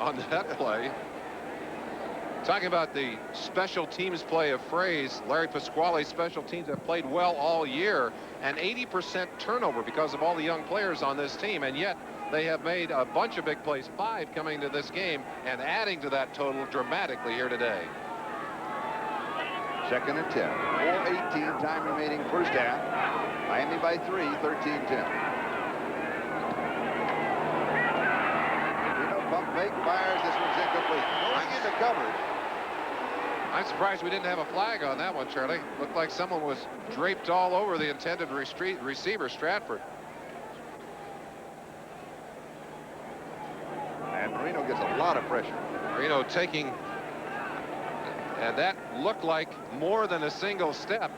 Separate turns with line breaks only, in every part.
on that play. Talking about the special teams play of phrase, Larry Pasquale's special teams have played well all year, and 80% turnover because of all the young players on this team, and yet they have made a bunch of big plays, 5 coming to this game and adding to that total dramatically here today.
2nd and 10. 4:18 time remaining first half. Miami by 3, 13-10. Pump fake, fires. This one's incomplete. Going into coverage.
I'm surprised we didn't have a flag on that one, Charlie. Looked like someone was draped all over the intended receiver, Stratford.
And Marino gets a lot of pressure.
Marino taking, and that looked like more than a single step.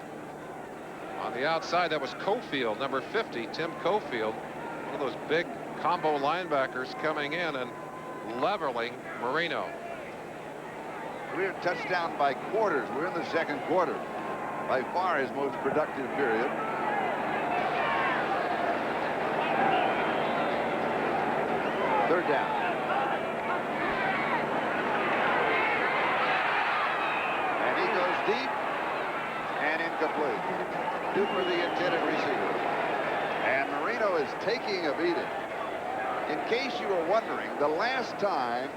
On the outside, that was Cofield, number 50, Tim Cofield. One of those big combo linebackers coming in and leveling Marino.
Career touchdown by quarters. We're in the 2nd quarter. By far his most productive period. Third down. And he goes deep and incomplete. 2 for the intended receiver. And Marino is taking a beating. In case you were wondering, the last time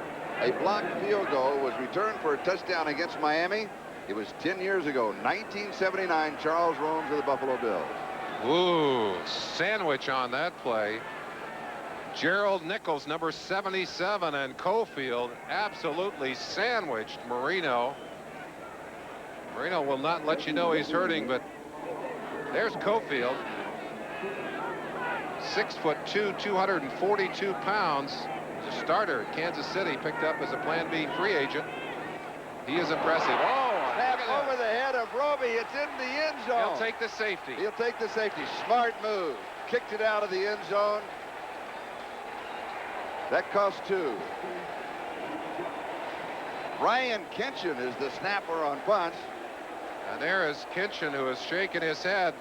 a blocked field goal was returned for a touchdown against Miami, it was 10 years ago, 1979, Charles Romes of the Buffalo Bills.
Ooh, sandwich on that play. Gerald Nichols, number 77, and Cofield absolutely sandwiched Marino. Marino will not let you know he's hurting, but there's Cofield. 6'2", 242 pounds. He's a starter at Kansas City, picked up as a Plan B free agent. He is impressive. Oh,
snap over the head of Roby. It's in the end zone.
He'll take the safety.
He'll take the safety. Smart move. Kicked it out of the end zone. That cost 2. Ryan Kinchin is the snapper on punts.
And there is Kinchin, who is shaking his head.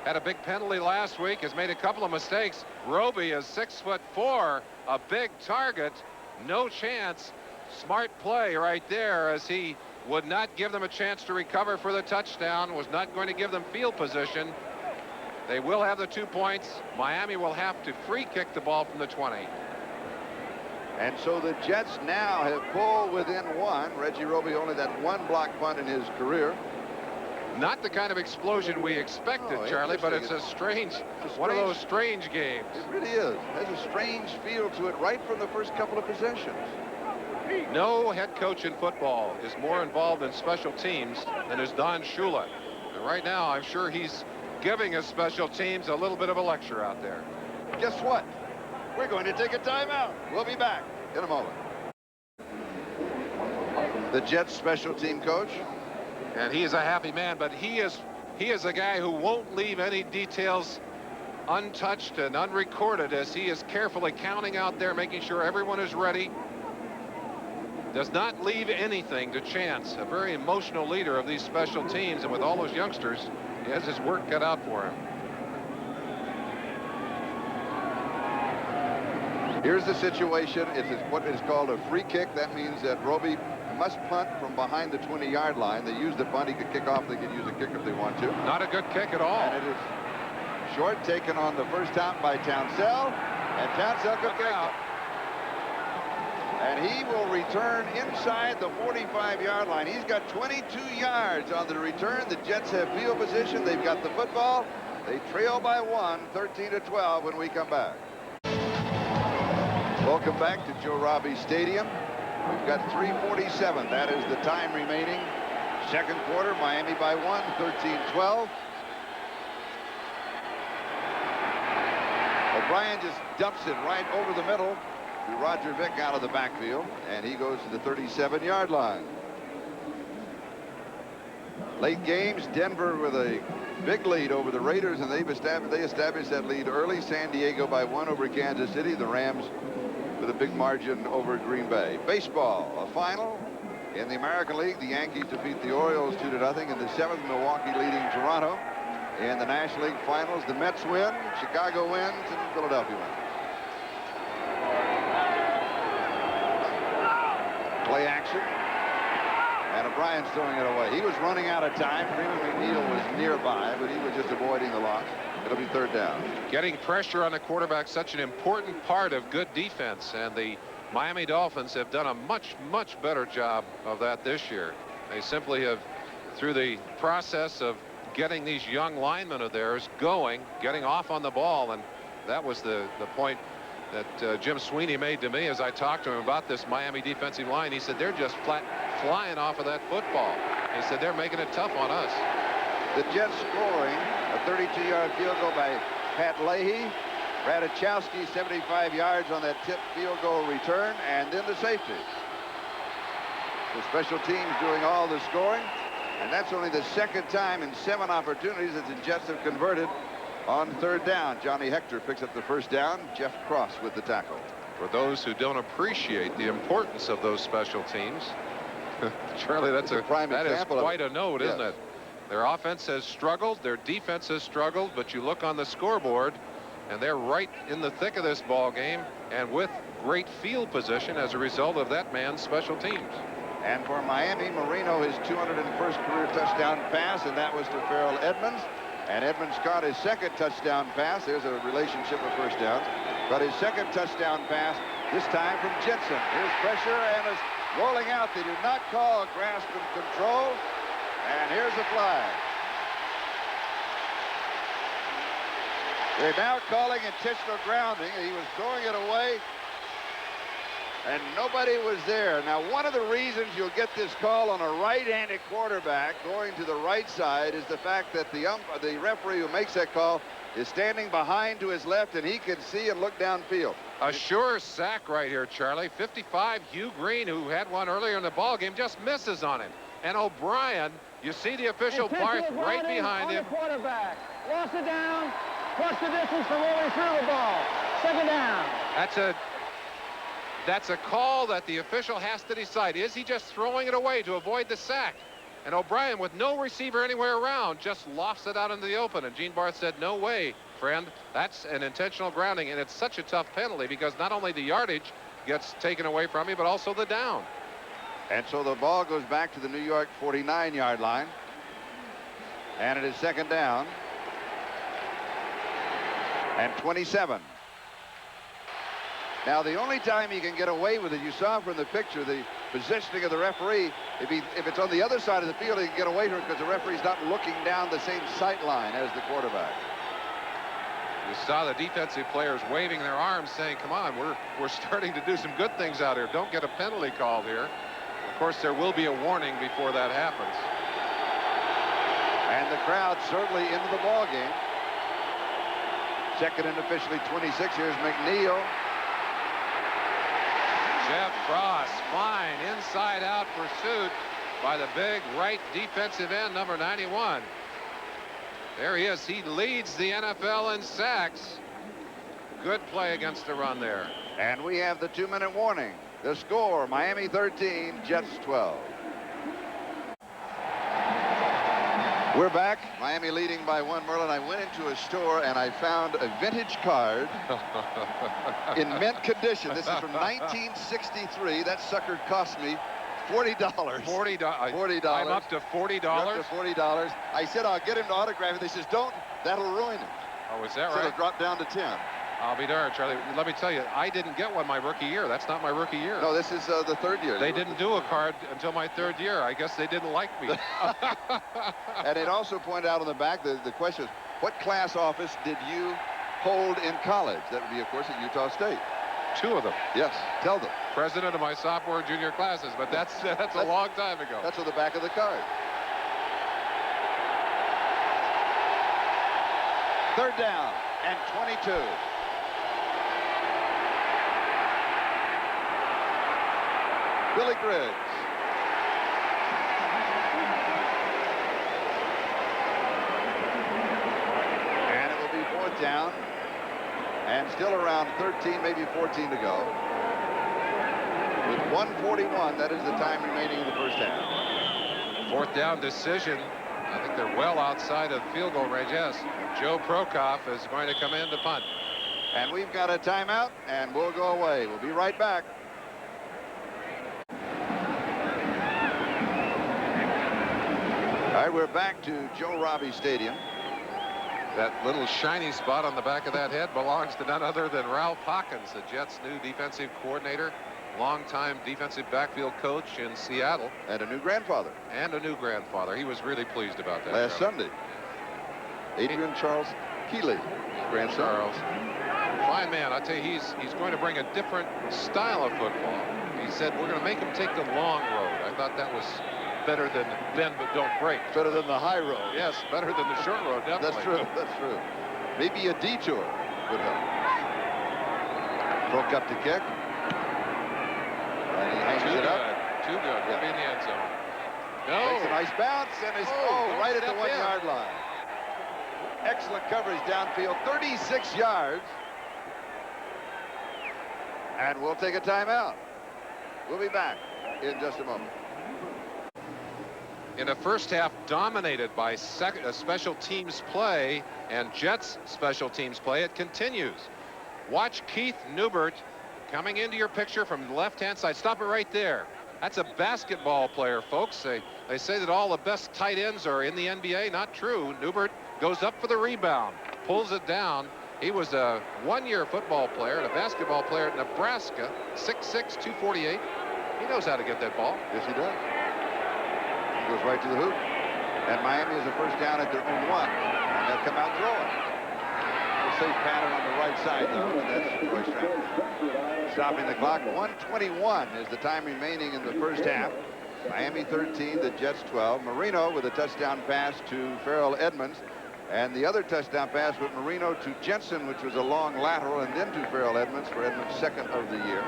Had a big penalty last week, has made a couple of mistakes. Roby is 6'4", a big target. No chance. Smart play right there, as he would not give them a chance to recover for the touchdown, was not going to give them field position. They will have the 2 points. Miami will have to free kick the ball from the 20.
And so the Jets now have pulled within 1. Reggie Roby only that 1 block punt in his career.
Not the kind of explosion we expected, Charlie, but it's a strange, one of those strange games.
It really is. It has a strange feel to it right from the first couple of possessions.
No head coach in football is more involved in special teams than is Don Shula. And right now, I'm sure he's giving his special teams a little bit of a lecture out there.
Guess what? We're going to take a timeout. We'll be back in a moment. The Jets special team coach.
And he is a happy man, but he is a guy who won't leave any details untouched and unrecorded, as he is carefully counting out there, making sure everyone is ready. Does not leave anything to chance. A very emotional leader of these special teams, and with all those youngsters, he has his work cut out for him.
Here's the situation. It's what is called a free kick. That means that Roby must punt from behind the 20-yard line. They use the punt. He could kick off. They could use a kick if they want to.
Not a good kick at all.
And it is short, taken on the first time by Townsell. And Townsell could kick out. And he will return inside the 45-yard line. He's got 22 yards on the return. The Jets have field position. They've got the football. They trail by 1, 13-12 when we come back. Welcome back to Joe Robbie Stadium. We've got 3:47. That is the time remaining. 2nd quarter, Miami by 1, 13-12. O'Brien just dumps it right over the middle to Roger Vick out of the backfield, and he goes to the 37-yard line. Late games, Denver with a big lead over the Raiders, and they established that lead early. San Diego by 1 over Kansas City. The Rams with a big margin over Green Bay. Baseball, a final in the American League. The Yankees defeat the Orioles 2-0 in the 7th. Milwaukee leading Toronto. In the National League Finals, the Mets win, Chicago wins, and Philadelphia wins. Play action. And O'Brien's throwing it away. He was running out of time. Freeman McNeil was nearby, but he was just avoiding the loss. It'll be third down.
Getting pressure on the quarterback, such an important part of good defense, and the Miami Dolphins have done a much better job of that this year. They simply have, through the process of getting these young linemen of theirs going, getting off on the ball, and that was the point that Jim Sweeney made to me as I talked to him about this Miami defensive line. He said they're just flat flying off of that football. He said they're making it tough on us.
The Jets scoring a 32-yard field goal by Pat Leahy. Radachowski 75 yards on that tip field goal return, and then the safety. The special teams doing all the scoring, and that's only the second time in 7 opportunities that the Jets have converted on third down. Johnny Hector picks up the first down. Jeff Cross with the tackle.
For those who don't appreciate the importance of those special teams, Charlie, that is quite a note, isn't it? Their offense has struggled, their defense has struggled, but you look on the scoreboard and they're right in the thick of this ball game, and with great field position as a result of that man's special teams.
And for Miami, Marino his 201st career touchdown pass, and that was to Farrell Edmonds. And Edmonds caught his second touchdown pass. There's a relationship of first down. But his second touchdown pass, this time from Jensen. Here's pressure, and it's rolling out. They do not call grasp and control. And here's the flag. They're now calling intentional grounding. He was throwing it away, and nobody was there. Now, one of the reasons you'll get this call on a right-handed quarterback going to the right side is the fact that the referee who makes that call is standing behind to his left, and he can see and look downfield.
A sure sack right here, Charlie. 55, Hugh Green, who had one earlier in the ball game, just misses on it. And O'Brien, you see the official park right behind him.
Quarterback lost it down, plus the distance from where he threw the ball. Second down.
That's a call that the official has to decide. Is he just throwing it away to avoid the sack? And O'Brien, with no receiver anywhere around, just lofts it out into the open. And Gene Barth said, no way, friend. That's an intentional grounding. And it's such a tough penalty because not only the yardage gets taken away from you, but also the down.
And so the ball goes back to the New York 49-yard line. And it is second down. And 27. Now, the only time he can get away with it, you saw from the picture, the positioning of the referee, if it's on the other side of the field, he can get away from it because the referee's not looking down the same sight line as the quarterback.
You saw the defensive players waving their arms saying, come on, we're starting to do some good things out here. Don't get a penalty called here. Of course, there will be a warning before that happens.
And the crowd certainly into the ball game. Second and officially 26. Here's McNeil.
Jeff Cross, fine inside-out pursuit by the big right defensive end, number 91. There he is. He leads the NFL in sacks. Good play against the run there.
And we have the 2-minute warning. The score, Miami 13, Jets 12. We're back. Miami leading by 1. Merlin, I went into a store and I found a vintage card in mint condition. This is from 1963. That sucker cost me $40. $40.
I'm up to $40.
You're up to $40. I said I'll get him to autograph it. They says don't. That'll ruin it.
Oh, is that
so
right?
It'll drop down to 10.
I'll be darned, Charlie. Let me tell you, I didn't get one my rookie year. That's not my rookie year.
No, this is the third year.
They didn't do a card until my third year. I guess they didn't like me.
And it also pointed out on the back, the question is, what class office did you hold in college? That would be, of course, at Utah State.
2 of them.
Yes, tell them.
President of my sophomore and junior classes, but that's a long time ago.
That's on the back of the card. Third down and 22. Billy Griggs. And it will be 4th down. And still around 13, maybe 14 to go. With 1:41, that is the time remaining in the first half.
4th down decision. I think they're well outside of field goal range. Yes, Joe Prokoff is going to come in to punt.
And we've got a timeout, and we'll go away. We'll be right back. right, we're back to Joe Robbie Stadium.
That little shiny spot on the back of that head belongs to none other than Ralph Hawkins, the Jets' new defensive coordinator, longtime defensive backfield coach in Seattle.
And a new grandfather.
He was really pleased about that.
Last Sunday. Adrian Charles Keeley, grandson.
Charles. Fine man. I tell you, he's going to bring a different style of football. He said, we're going to make him take the long road. I thought that was better than bend but don't break.
Better than the high road.
Yes, better than the short road, definitely.
That's true. That's true. Maybe a detour would help. Broke up to kick. And he hangs it up.
Too good. He'll be in the end zone. No.
Makes a nice bounce and is right at the 1 yard line. Excellent coverage downfield, 36 yards. And we'll take a timeout. We'll be back in just a moment.
In the first half dominated by special teams play and Jets special teams play, it continues. Watch Keith Newbert coming into your picture from the left-hand side. Stop it right there. That's a basketball player, folks. They say that all the best tight ends are in the NBA. Not true. Newbert goes up for the rebound, pulls it down. He was a one-year football player and a basketball player at Nebraska, 6'6", 248. He knows how to get that ball.
Yes, he does. He goes right to the hoop. And Miami is a first down at their own 1. And they'll come out throwing. A safe pattern on the right side, though. And that's Troy Strand. Stopping the clock. 1:21 is the time remaining in the first half. Miami 13, the Jets 12. Marino with a touchdown pass to Farrell Edmonds. And the other touchdown pass with Marino to Jensen, which was a long lateral, and then to Farrell Edmonds for Edmonds' second of the year.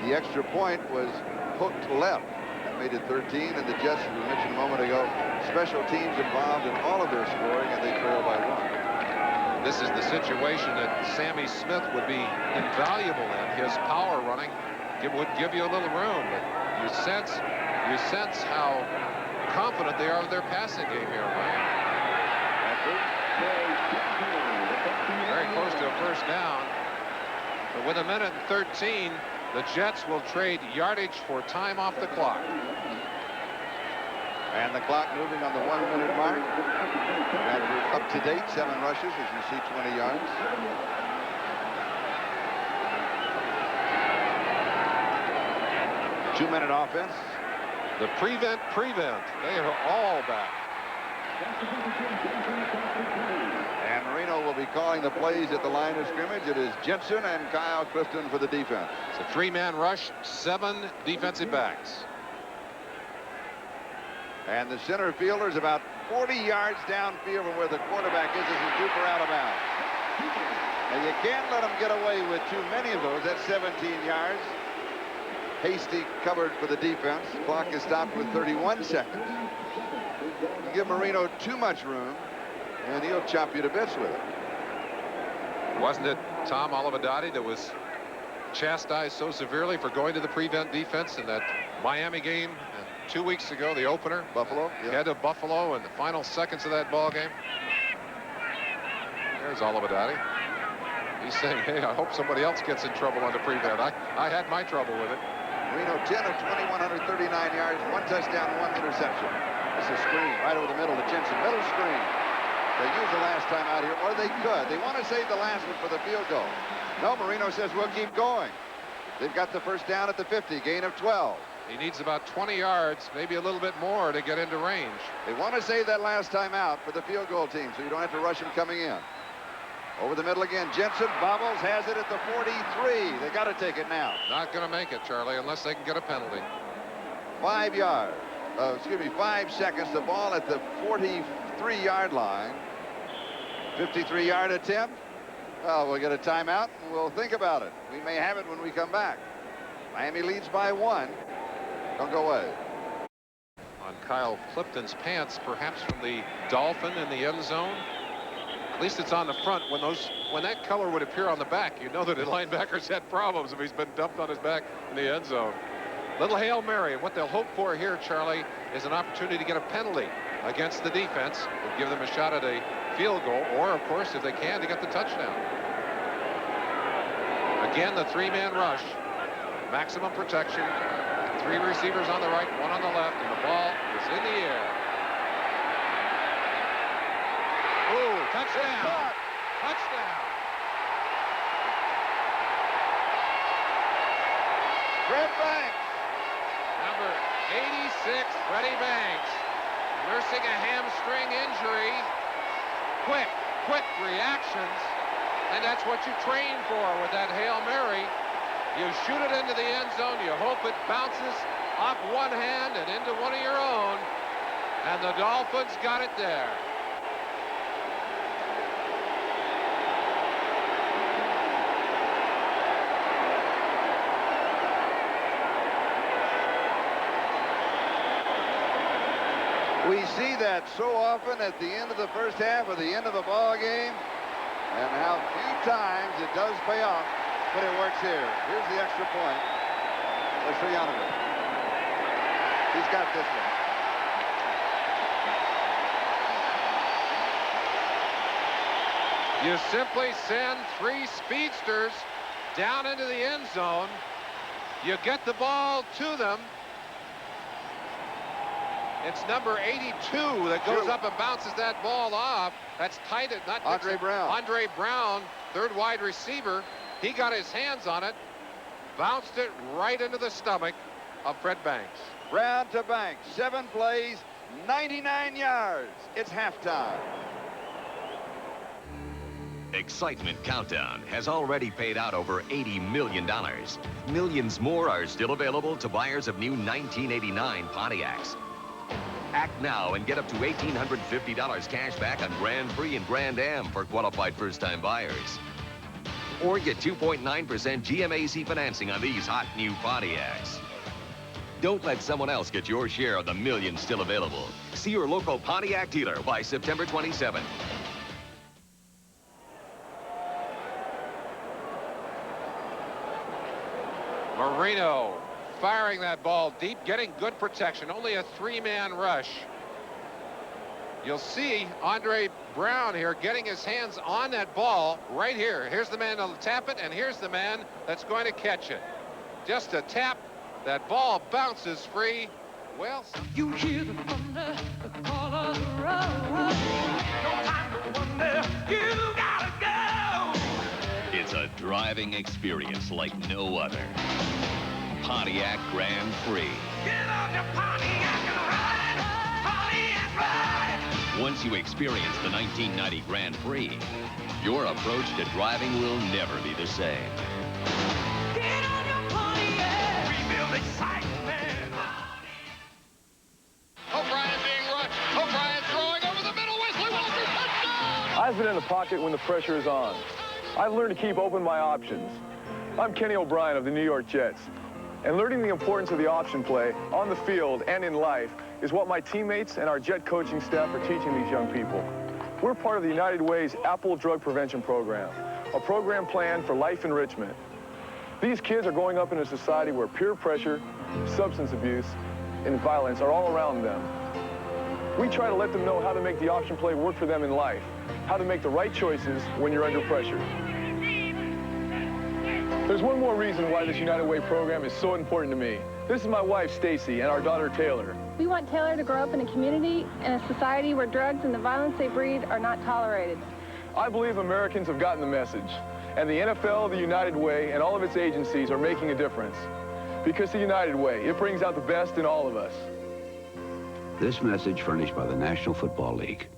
The extra point was hooked left. That made it 13, and the Jets, as we mentioned a moment ago, special teams involved in all of their scoring, and they trail by 1.
This is the situation that Sammy Smith would be invaluable in. His power running would give you a little room, but you sense how confident they are in their passing game here in Miami. Very close to a first down, but with 1:13, the Jets will trade yardage for time off the clock.
And the clock moving on the 1 minute mark. And we're up to date, 7 rushes, as you see, 20 yards. Two-minute offense.
The prevent. They are all back.
And Marino will be calling the plays at the line of scrimmage. It is Jensen and Kyle Clifton for the defense.
It's a 3-man rush, 7 defensive backs.
And the center fielder is about 40 yards downfield from where the quarterback is. This is Cooper out of bounds. And you can't let him get away with too many of those. That's 17 yards. Hasty covered for the defense. Clock is stopped with 31 seconds. You give Marino too much room, and he'll chop you to bits with it.
Wasn't it Tom Olivadotti that was chastised so severely for going to the prevent defense in that Miami game? And 2 weeks ago, the opener,
Buffalo,
head of Buffalo in the final seconds of that ball game. There's Olivadotti. He's saying, hey, I hope somebody else gets in trouble on the prevent. I had my trouble with it.
Marino 10 of 20, 139 yards, 1 touchdown, 1 interception. This is a screen right over the middle to Jensen. Middle screen. They used the last time out here, or they could. They want to save the last one for the field goal. No, Marino says we'll keep going. They've got the first down at the 50, gain of 12.
He needs about 20 yards, maybe a little bit more to get into range.
They want to save that last time out for the field goal team, so you don't have to rush him coming in. Over the middle again. Jensen bobbles, has it at the 43. They got to take it now.
Not going to make it, Charlie, unless they can get a penalty.
5 yards. 5 seconds. The ball at the 43-yard line. 53-yard attempt. Well, we'll get a timeout, and we'll think about it. We may have it when we come back. Miami leads by 1. Don't go away.
On Kyle Clifton's pants, perhaps from the Dolphin in the end zone. At least it's on the front. When that color would appear on the back, you know that the linebackers had problems if he's been dumped on his back in the end zone. Little Hail Mary. And what they'll hope for here, Charlie, is an opportunity to get a penalty against the defense. Would give them a shot at a field goal, or, of course, if they can, to get the touchdown. Again, the 3-man rush. Maximum protection. 3 receivers on the right, 1 on the left, and the ball is in the air. Ooh, touchdown. Touchdown.
Fred Banks.
Number 86, Freddie Banks, nursing a hamstring injury. Quick reactions, and that's what you train for with that Hail Mary. You shoot it into the end zone, you hope it bounces off one hand and into one of your own, and the Dolphins got it there.
We see that so often at the end of the first half or the end of a ball game, and how few times it does pay off, but it works here. Here's the extra point. Let's see on it. He's got this one.
You simply send 3 speedsters down into the end zone. You get the ball to them. It's number 82 that goes up and bounces that ball off. That's tight. Not
Andre Brown.
Andre Brown, third wide receiver. He got his hands on it, bounced it right into the stomach of Fred Banks.
Brown to Banks. 7 plays, 99 yards. It's halftime.
Excitement Countdown has already paid out over $80 million. Millions more are still available to buyers of new 1989 Pontiacs. Act now and get up to $1,850 cash back on Grand Prix and Grand Am for qualified first-time buyers. Or get 2.9% GMAC financing on these hot new Pontiacs. Don't let someone else get your share of the millions still available. See your local Pontiac dealer by September 27th.
Marino firing that ball deep, getting good protection. Only a 3-man rush. You'll see Andre Brown here getting his hands on that ball right here. Here's the man that'll tap it, and here's the man that's going to catch it. Just a tap, that ball bounces free. Well,
you hear the thunder, the call of the road. No time to wonder, you gotta go.
It's a driving experience like no other. Pontiac Grand Prix.
Get on your Pontiac and ride, Pontiac ride.
Once you experience the 1990 Grand Prix, your approach to driving will never be the same.
Get on your Pontiac. Rebuild excitement.
O'Brien being rushed. O'Brien throwing over the middle. Wesley Walker, touchdown!
I've been in the pocket when the pressure is on. I've learned to keep open my options. I'm Kenny O'Brien of the New York Jets. And learning the importance of the option play on the field and in life is what my teammates and our Jet coaching staff are teaching these young people. We're part of the United Way's Apple Drug Prevention Program, a program planned for life enrichment. These kids are growing up in a society where peer pressure, substance abuse, and violence are all around them. We try to let them know how to make the option play work for them in life, how to make the right choices when you're under pressure. There's one more reason why this United Way program is so important to me. This is my wife, Stacy, and our daughter, Taylor.
We want Taylor to grow up in a community and a society where drugs and the violence they breed are not tolerated.
I believe Americans have gotten the message, and the NFL, the United Way, and all of its agencies are making a difference. Because the United Way, it brings out the best in all of us.
This message furnished by the National Football League.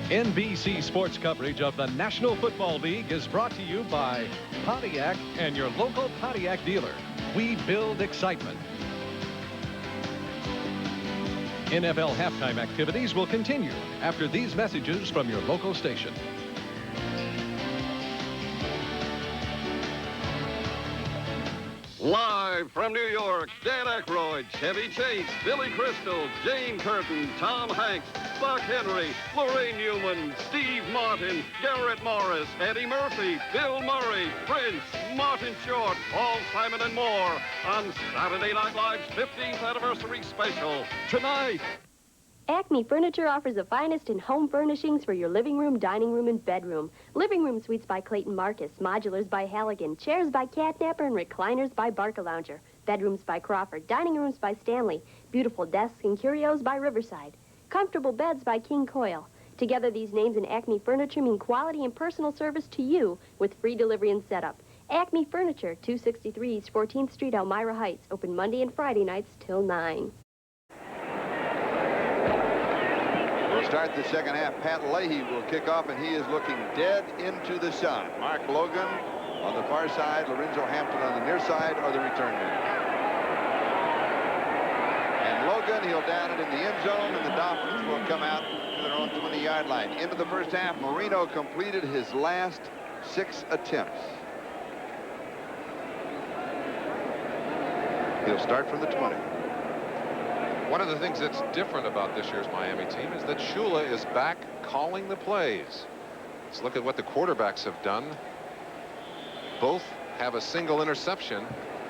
NBC Sports coverage of the National Football League is brought to you by Pontiac and your local Pontiac dealer. We build excitement. NFL halftime activities will continue after these messages from your local station.
Live from New York, Dan Aykroyd, Chevy Chase, Billy Crystal, Jane Curtin, Tom Hanks, Buck Henry, Lorraine Newman, Steve Martin, Garrett Morris, Eddie Murphy, Bill Murray, Prince, Martin Short, Paul Simon, and more on Saturday Night Live's 15th anniversary special tonight.
Acme Furniture offers the finest in home furnishings for your living room, dining room, and bedroom. Living room suites by Clayton Marcus, modulars by Halligan, chairs by Catnapper, and recliners by Barcalounger. Bedrooms by Crawford, dining rooms by Stanley, beautiful desks and curios by Riverside. Comfortable beds by King Coil. Together, these names in Acme Furniture mean quality and personal service to you with free delivery and setup. Acme Furniture, 263 East 14th Street, Elmira Heights. Open Monday and Friday nights till 9.
We'll start the second half. Pat Leahy will kick off, and he is looking dead into the sun. Mark Logan on the far side, Lorenzo Hampton on the near side are the return men. And Logan, he'll down it in the end zone, and the Dolphins will come out to their own 20-yard line. Into the first half, Marino completed his last 6 attempts. He'll start from the 20.
One of the things that's different about this year's Miami team is that Shula is back calling the plays. Let's look at what the quarterbacks have done. Both have a single interception,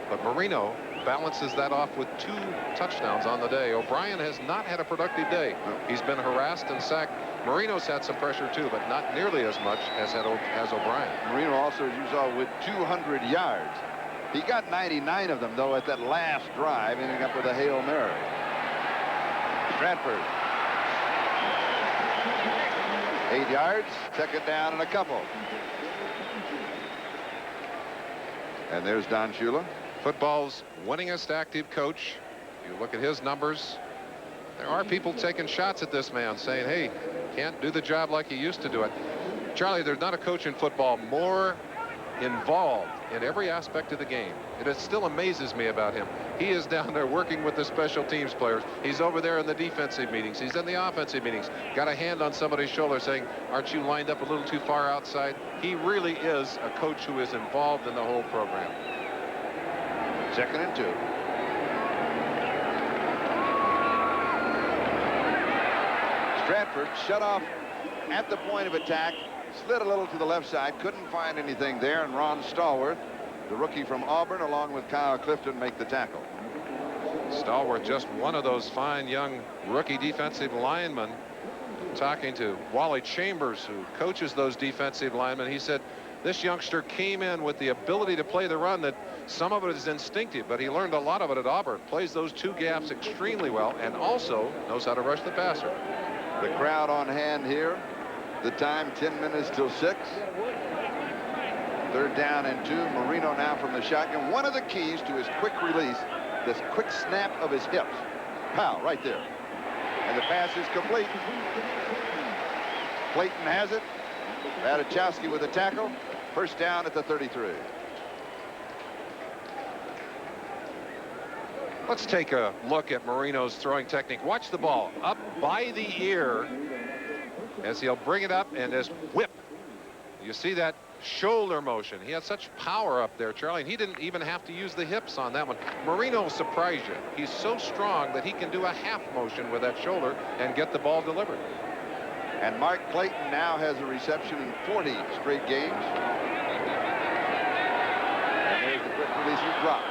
but Marino balances that off with 2 touchdowns on the day. O'Brien has not had a productive day. He's been harassed and sacked. Marino's had some pressure too, but not nearly as much as O'Brien.
Marino also, as you saw, with 200 yards. He got 99 of them, though, at that last drive, ending up with a Hail Mary. Stratford. 8 yards, second down and a couple. And there's Don Shula.
Football's winningest active coach. You look at his numbers. There are people taking shots at this man saying, hey, can't do the job like he used to do it. Charlie, there's not a coach in football more involved in every aspect of the game. It still amazes me about him. He is down there working with the special teams players. He's over there in the defensive meetings. He's in the offensive meetings. Got a hand on somebody's shoulder saying, aren't you lined up a little too far outside? He really is a coach who is involved in the whole program.
Second and 2. Stratford shut off at the point of attack. Slid a little to the left side, couldn't find anything there, and Ron Stallworth, the rookie from Auburn, along with Kyle Clifton, make the tackle.
Stallworth, just one of those fine young rookie defensive linemen. Talking to Wally Chambers, who coaches those defensive linemen, he said this youngster came in with the ability to play the run, that some of it is instinctive, but he learned a lot of it at Auburn. Plays those 2 gaps extremely well, and also knows how to rush the passer.
The crowd on hand here. The time 10 minutes till 6. Third down and 2. Marino now from the shotgun. One of the keys to his quick release, this quick snap of his hips. Pow, right there. And the pass is complete. Clayton has it. Radachowski with a tackle. First down at the 33.
Let's take a look at Marino's throwing technique. Watch the ball up by the ear as he'll bring it up and just whip. You see that shoulder motion. He had such power up there, Charlie, and he didn't even have to use the hips on that one. Marino will surprise you. He's so strong that he can do a half motion with that shoulder and get the ball delivered.
And Mark Clayton now has a reception in 40 straight games. And there's the quick release he dropped.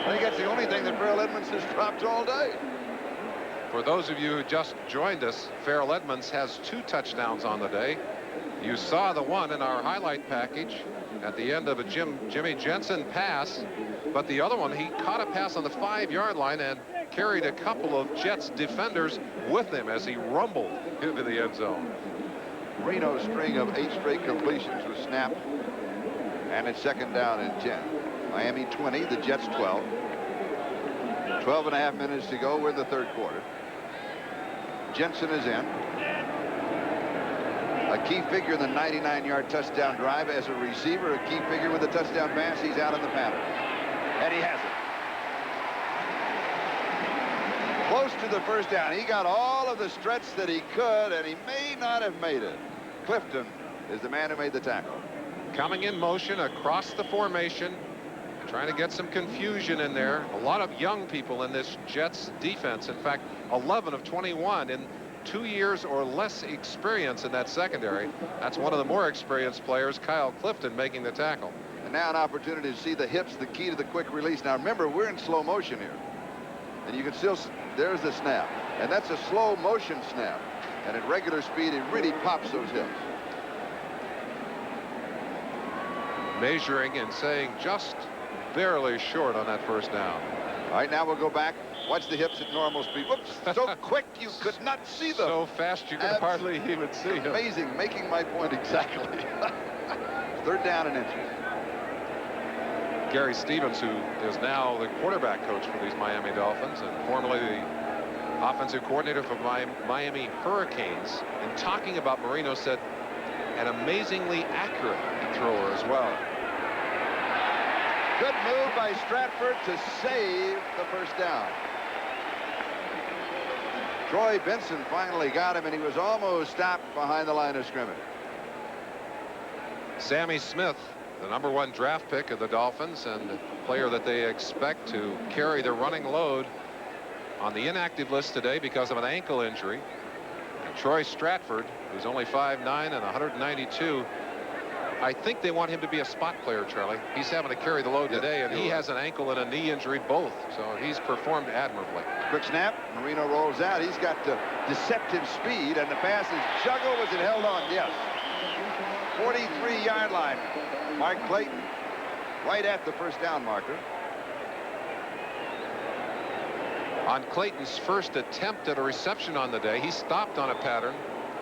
I think that's the only thing that Farrell Edmonds has dropped all day.
For those of you who just joined us, Farrell Edmonds has 2 touchdowns on the day. You saw the one in our highlight package at the end of a Jimmy Jensen pass, but the other one, he caught a pass on the 5-yard line and carried a couple of Jets defenders with him as he rumbled into the end zone.
Marino's string of 8 straight completions was snapped, and it's second down and 10. Miami 20, the Jets 12. 12 and a half minutes to go. We're in the third quarter. Jensen is in. A key figure in the 99-yard touchdown drive as a receiver, a key figure with the touchdown pass. He's out in the pattern. And he has it. Close to the first down. He got all of the stretch that he could, and he may not have made it. Clifton is the man who made the tackle.
Coming in motion across the formation, trying to get some confusion in there. A lot of young people in this Jets defense. In fact, 11 of 21 in 2 years or less experience in that secondary. That's one of the more experienced players, Kyle Clifton, making the tackle.
And now an opportunity to see the hips, the key to the quick release. Now remember, we're in slow motion here. And you can still, there's the snap. And that's a slow motion snap. And at regular speed, it really pops those hips.
Measuring and saying just barely short on that first down.
All right, now we'll go back Watch the hips at normal speed. Whoops, so quick you could not see them.
So fast you could hardly even see him.
Amazing, making my point exactly. Third down and inches.
Gary Stevens, who is now the quarterback coach for these Miami Dolphins and formerly the offensive coordinator for Miami Hurricanes, in talking about Marino, said an amazingly accurate thrower as well.
Good move by Stratford to save the first down. Troy Benson finally got him, and he was almost stopped behind the line of scrimmage.
Sammy Smith, the #1 draft pick of the Dolphins and a player that they expect to carry the running load, on the inactive list today because of an ankle injury. And Troy Stratford, who's only 5'9" and 192, I think they want him to be a spot player, Charlie. He's having to carry the load today, and he has an ankle and a knee injury both, so he's performed admirably.
Quick snap. Marino rolls out. He's got deceptive speed, and the pass is juggled. Was it held on? Yes. 43-yard line. Mark Clayton right at the first down marker.
On Clayton's first attempt at a reception on the day, he stopped on a pattern.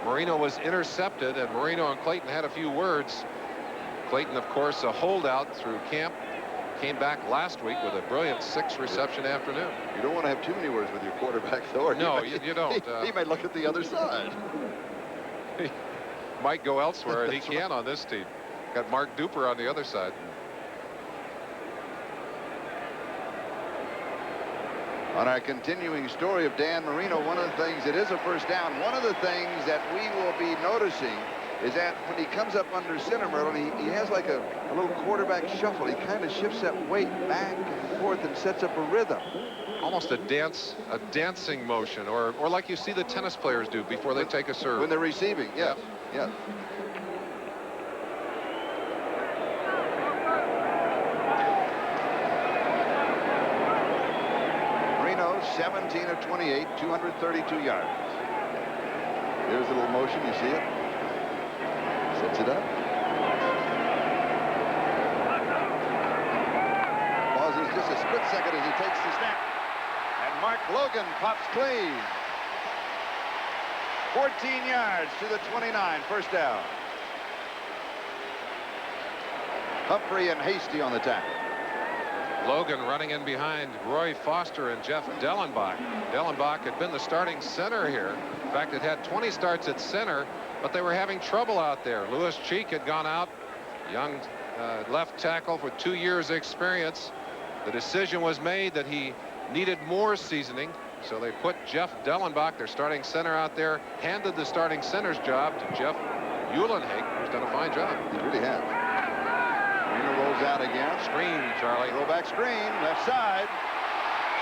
Marino was intercepted, and Marino and Clayton had a few words. Clayton, of course, a holdout through camp, came back last week with a brilliant 6-reception afternoon.
You don't want to have too many words with your quarterback, though. Or
no, you don't.
He may look at the other side.
He might go elsewhere, and he can on this team. Got Mark Duper on the other side.
On our continuing story of Dan Marino, one of the things, it is a first down. One of the things that we will be noticing is that when he comes up under center, Merlin, he has like a little quarterback shuffle. He kind of shifts that weight back and forth and sets up a rhythm.
Almost a dancing motion, or like you see the tennis players do before they take a serve.
When they're receiving, yes, yes. Marino, 17 of 28, 232 yards. Here's a little motion, you see it? Sets it up. Pauses just a split second as he takes the snap. And Mark Logan pops clean. 14 yards to the 29, first down. Humphrey and Hasty on the tackle.
Logan running in behind Roy Foster and Jeff Dellenbach. Dellenbach had been the starting center here. In fact, it had 20 starts at center, but they were having trouble out there. Lewis Cheek had gone out, young left tackle with 2 years experience. The decision was made that he needed more seasoning, so they put Jeff Dellenbach, their starting center, out there, handed the starting center's job to Jeff Uhlenhake, who's done a fine job.
He really has. Marino rolls out again.
Screen, Charlie.
Throwback screen, left side.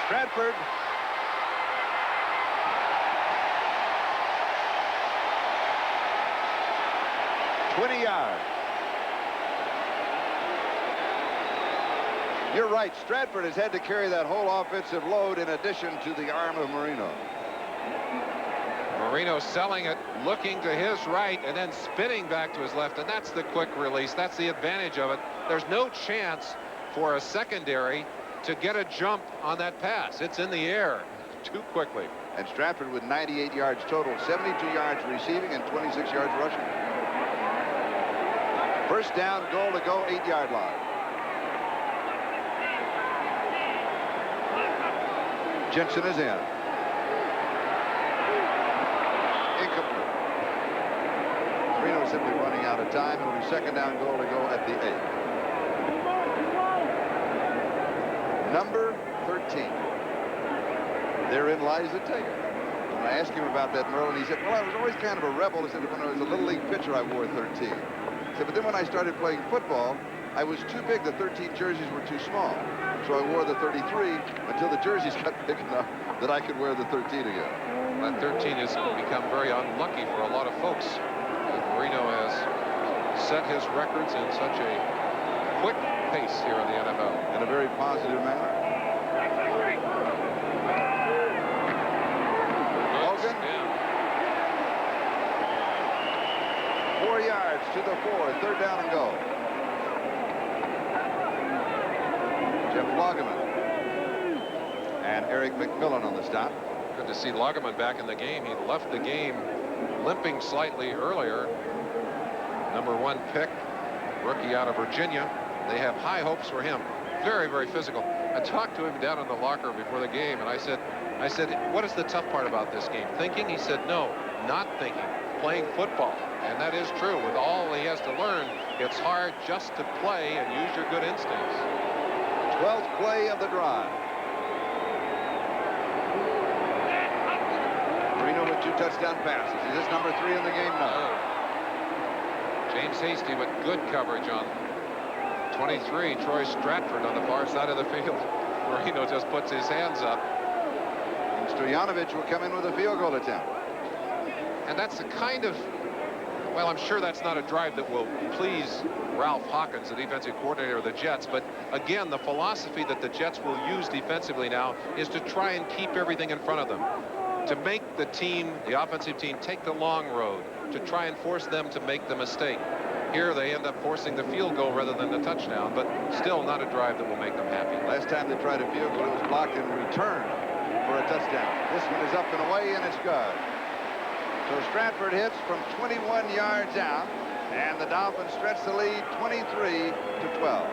Stratford. $20 yards. You're right. Stratford has had to carry that whole offensive load in addition to the arm of Marino.
Marino selling it, looking to his right, and then spinning back to his left, and that's the quick release. That's the advantage of it. There's no chance for a secondary to get a jump on that pass. It's in the air too quickly.
And Stratford with 98 yards total, 72 yards receiving and 26 yards rushing. First down, goal to go, 8-yard line. Jensen is in. Incomplete. Marino simply running out of time. It'll be second down, goal to go at the 8. Number 13. Therein lies the tiger. When I asked him about that, Merlin, he said, well, I was always kind of a rebel. He said, when I was a little league pitcher, I wore 13. He said, but then when I started playing football, I was too big. The 13 jerseys were too small. So I wore the 33 until the jerseys got big enough that I could wear the 13 again.
That 13 has become very unlucky for a lot of folks. Marino has set his records in such a quick pace here in the NFL.
In a very positive manner. Logan. 4 yards to the 4, third down and goal. Jeff Loggeman. And Eric McMillan on the stop.
Good to see Lagerman back in the game. He left the game limping slightly earlier. #1 pick, rookie out of Virginia. They have high hopes for him. Very, very physical. I talked to him down in the locker before the game, and I said, what is the tough part about this game? Thinking? He said, no, not thinking. Playing football. And that is true. With all he has to learn, it's hard just to play and use your good instincts.
12th play of the drive. Marino with 2 touchdown passes. Is this #3 in the game now?
James Hasty with good coverage on 23, Troy Stratford on the far side of the field. Marino just puts his hands up.
And Stoyanovich will come in with a field goal attempt.
And that's the kind of, well, I'm sure that's not a drive that will please Ralph Hawkins, the defensive coordinator of the Jets. But again, the philosophy that the Jets will use defensively now is to try and keep everything in front of them. To make the team, the offensive team, take the long road. To try and force them to make the mistake. Here they end up forcing the field goal rather than the touchdown, but still not a drive that will make them happy.
Last time they tried a field goal, it was blocked and returned for a touchdown. This one is up and away, and it's good. So Stratford hits from 21 yards out, and the Dolphins stretch the lead 23-12.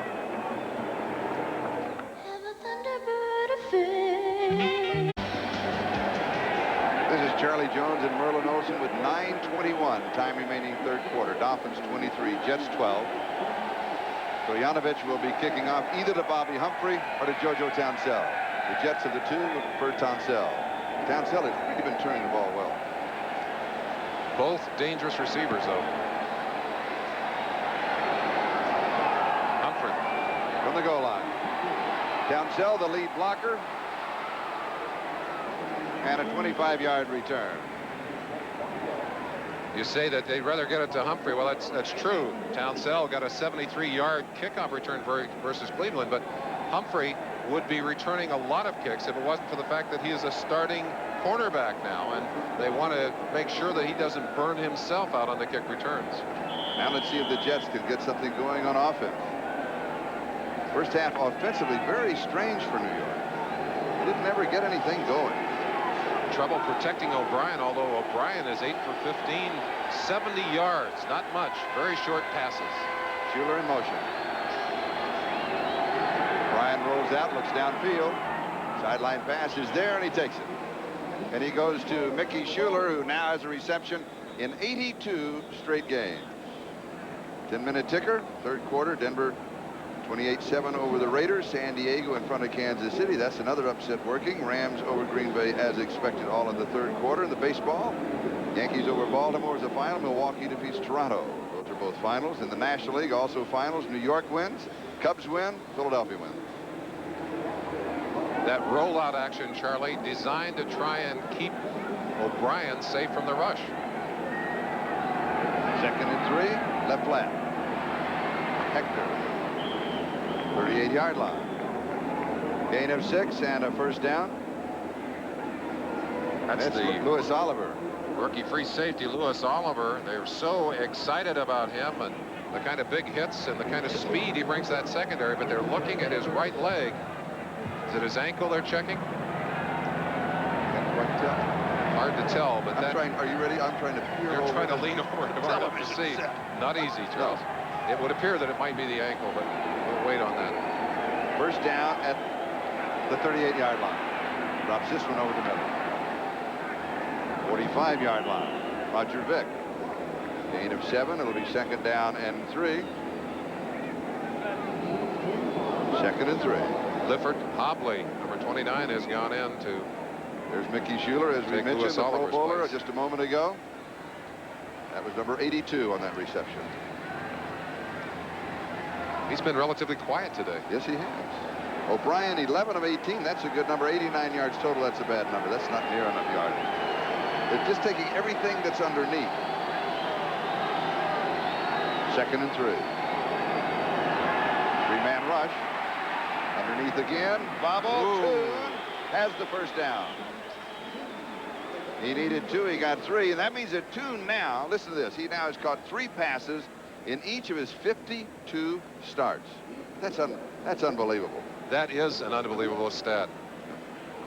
This is Charlie Jones and Merlin Olsen with 9:21 time remaining third quarter. Dolphins 23, Jets 12. Stoyanovich will be kicking off either to Bobby Humphrey or to JoJo Townsell. The Jets of the two would prefer Townsell. Townsell has really been turning the ball well.
Both dangerous receivers, though. Humphrey
from the goal line. Townsell, the lead blocker. And a 25-yard return.
You say that they'd rather get it to Humphrey. Well, that's true. Townsell got a 73-yard kickoff return versus Cleveland, but Humphrey would be returning a lot of kicks if it wasn't for the fact that he is a starting cornerback now, and they want to make sure that he doesn't burn himself out on the kick returns.
Now let's see if the Jets can get something going on offense. First half offensively very strange for New York. They didn't ever get anything going.
Trouble protecting O'Brien, although O'Brien is 8 for 15, 70 yards, not much, very short passes.
Schuler in motion. Bryan rolls out, looks downfield. Sideline pass is there, and he takes it. And he goes to Mickey Schuler, who now has a reception in 82 straight games. 10-minute ticker, third quarter, Denver 28-7 over the Raiders. San Diego in front of Kansas City. That's another upset working. Rams over Green Bay as expected, all in the third quarter. In the baseball, Yankees over Baltimore is the final. Milwaukee defeats Toronto. Those are both finals. In the National League, also finals. New York wins, Cubs win, Philadelphia wins.
That rollout action, Charlie, designed to try and keep O'Brien safe from the rush.
2nd and 3, left flat. Hector. 38-yard line. Gain of 6 and a first down.
That's the
Louis Oliver.
Rookie free safety, Louis Oliver. They're so excited about him and the kind of big hits and the kind of speed he brings that secondary, but they're looking at his right leg. Is it his ankle they're checking?
Can't quite tell.
Hard to tell, but
are you ready? I'm trying to peer
You're
over.
Trying to lean over to see. Not easy, Charles. No. It would appear that it might be the ankle, but we'll wait on that.
First down at the 38-yard line. Drops this one over the middle. 45-yard line. Roger Vick. Gain of 7. It'll be 2nd down and 3. 2nd and 3.
Lifford Hobley, number 29, has gone in to.
There's Mickey Schuler, as we mentioned, the Pro Bowler just a moment ago. That was number 82 on that reception.
He's been relatively quiet today.
Yes, he has. O'Brien, 11 of 18. That's a good number. 89 yards total. That's a bad number. That's not near enough yardage. They're just taking everything that's underneath. 2nd and 3. 3-man rush. Underneath again. Bobble has the first down. He needed 2. He got 3. And that means at 2 now. Listen to this. He now has caught 3 passes in each of his 52 starts. That's unbelievable.
That is an unbelievable stat.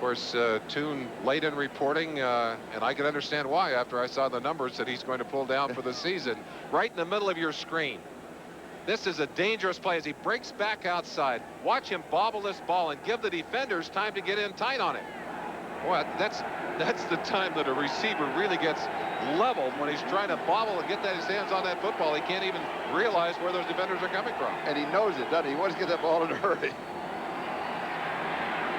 course, Toon late in reporting, and I can understand why after I saw the numbers that he's going to pull down for the season. Right in the middle of your screen. This is a dangerous play as he breaks back outside. Watch him bobble this ball and give the defenders time to get in tight on it. Boy, that's the time that a receiver really gets leveled, when he's trying to bobble and get his hands on that football. He can't even realize where those defenders are coming from.
And he knows it, doesn't he? He wants to get that ball in a hurry.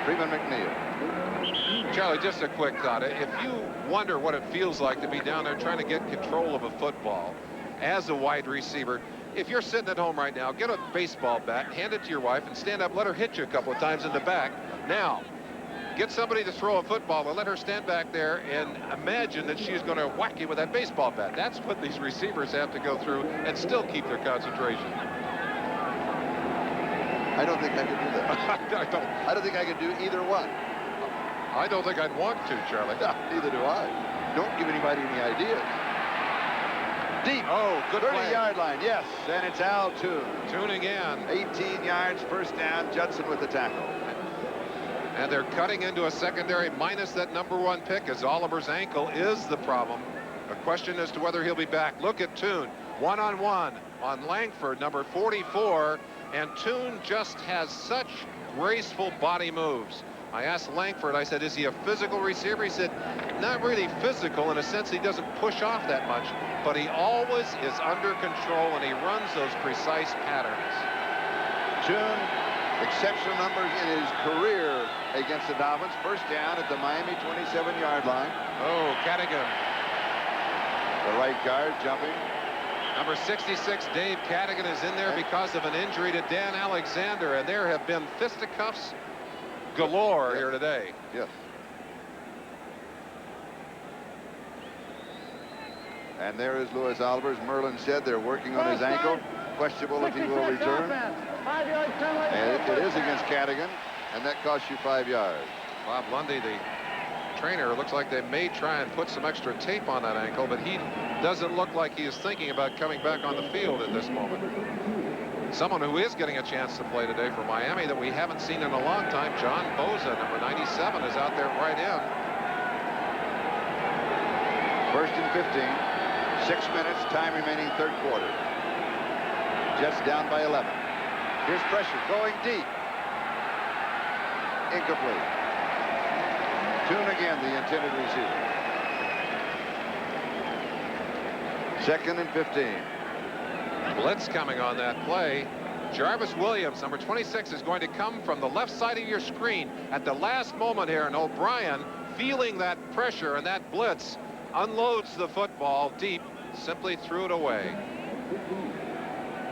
Freeman McNeil.
Charlie, just a quick thought. If you wonder what it feels like to be down there trying to get control of a football as a wide receiver, if you're sitting at home right now, get a baseball bat, hand it to your wife, and stand up, let her hit you a couple of times in the back. Now, get somebody to throw a football and let her stand back there and imagine that she's going to whack you with that baseball bat. That's what these receivers have to go through and still keep their concentration.
I don't think I could do that. I don't think I could do either one.
I don't think I'd want to, Charlie.
Neither do I. Don't give anybody any ideas. Deep.
Oh, good
30-yard line, yes. And it's Al Toon.
Toon again.
18 yards, first down. Judson with the tackle.
And they're cutting into a secondary minus that #1 pick, as Oliver's ankle is the problem. A question as to whether he'll be back. Look at Toon. One-on-one on Langford, number 44. And Toon just has such graceful body moves. I asked Langford, I said, is he a physical receiver? He said, not really physical in a sense. He doesn't push off that much, but he always is under control, and he runs those precise patterns.
Toon, exceptional numbers in his career against the Dolphins. First down at the Miami 27-yard line.
Oh, Cadigan.
The right guard jumping.
Number 66, Dave Cadigan, is in there because of an injury to Dan Alexander, and there have been fisticuffs galore here today.
Yes. And there is Louis Oliver. As Merlin said, they're working on his ankle. Questionable if he will return. And it is against Cadigan, and that costs you 5 yards.
Bob Lundy, the trainer, looks like they may try and put some extra tape on that ankle, but he doesn't look like he is thinking about coming back on the field at this moment. Someone who is getting a chance to play today for Miami that we haven't seen in a long time, John Boza, number 97, is out there right in.
First and 15. 6 minutes, time remaining, third quarter. Jets down by 11. Here's pressure going deep. Incomplete. Toon again, the intended receiver. Second and 15.
Blitz coming on that play. Jarvis Williams, number 26, is going to come from the left side of your screen at the last moment here, and O'Brien, feeling that pressure and that blitz, unloads the football deep, simply threw it away.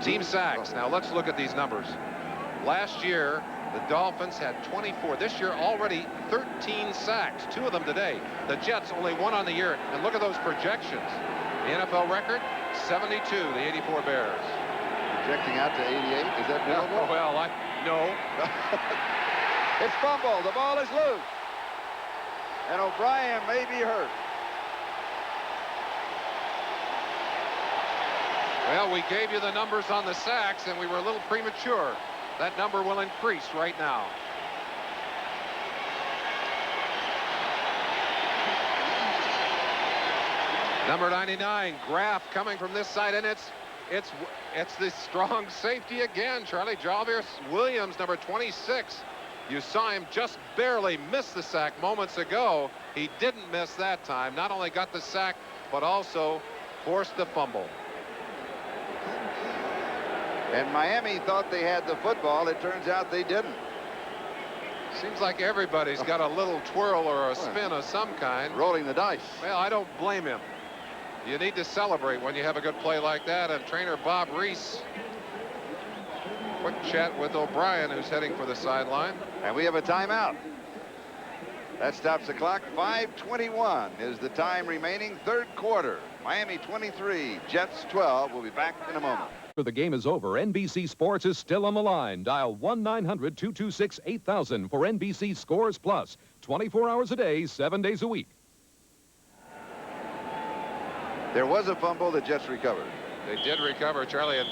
Team sacks. Now let's look at these numbers. Last year, the Dolphins had 24. This year, already 13 sacks, 2 of them today. The Jets only 1 on the year. And look at those projections. The NFL record, 72, the 84 Bears.
Projecting out to 88. Is that doable?
Well, no.
It's fumbled. The ball is loose. And O'Brien may be hurt.
Well, we gave you the numbers on the sacks, and we were a little premature. That number will increase right now. Number 99, Graff, coming from this side, and it's the strong safety again, Charlie. Jarvis Williams, number 26. You saw him just barely miss the sack moments ago. He didn't miss that time. Not only got the sack, but also forced the fumble.
And Miami thought they had the football. It turns out they didn't.
Seems like everybody's got a little twirl or a spin of some kind.
Rolling the dice.
Well, I don't blame him. You need to celebrate when you have a good play like that. And trainer Bob Reese, quick chat with O'Brien, who's heading for the sideline.
And we have a timeout. That stops the clock. 5:21 is the time remaining. Third quarter. Miami 23, Jets 12. We'll be back in a moment.
After the game is over, NBC Sports is still on the line. Dial 1-900-226-8000 for NBC Scores Plus. 24 hours a day, 7 days a week.
There was a fumble. The Jets recovered.
They did recover, Charlie. And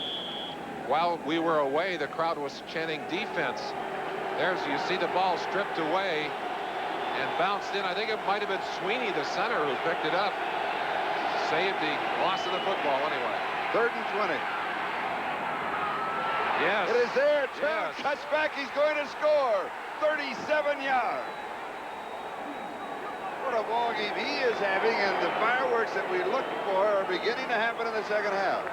while we were away, the crowd was chanting defense. You see the ball stripped away. and bounced in. I think it might have been Sweeney, the center, who picked it up. Saved the loss of the football anyway.
3rd and 20.
Yes.
It is there. Turner
Yes.
cuts back. He's going to score. 37 yards. What a ball game he is having, and the fireworks that we looked for are beginning to happen in the second half.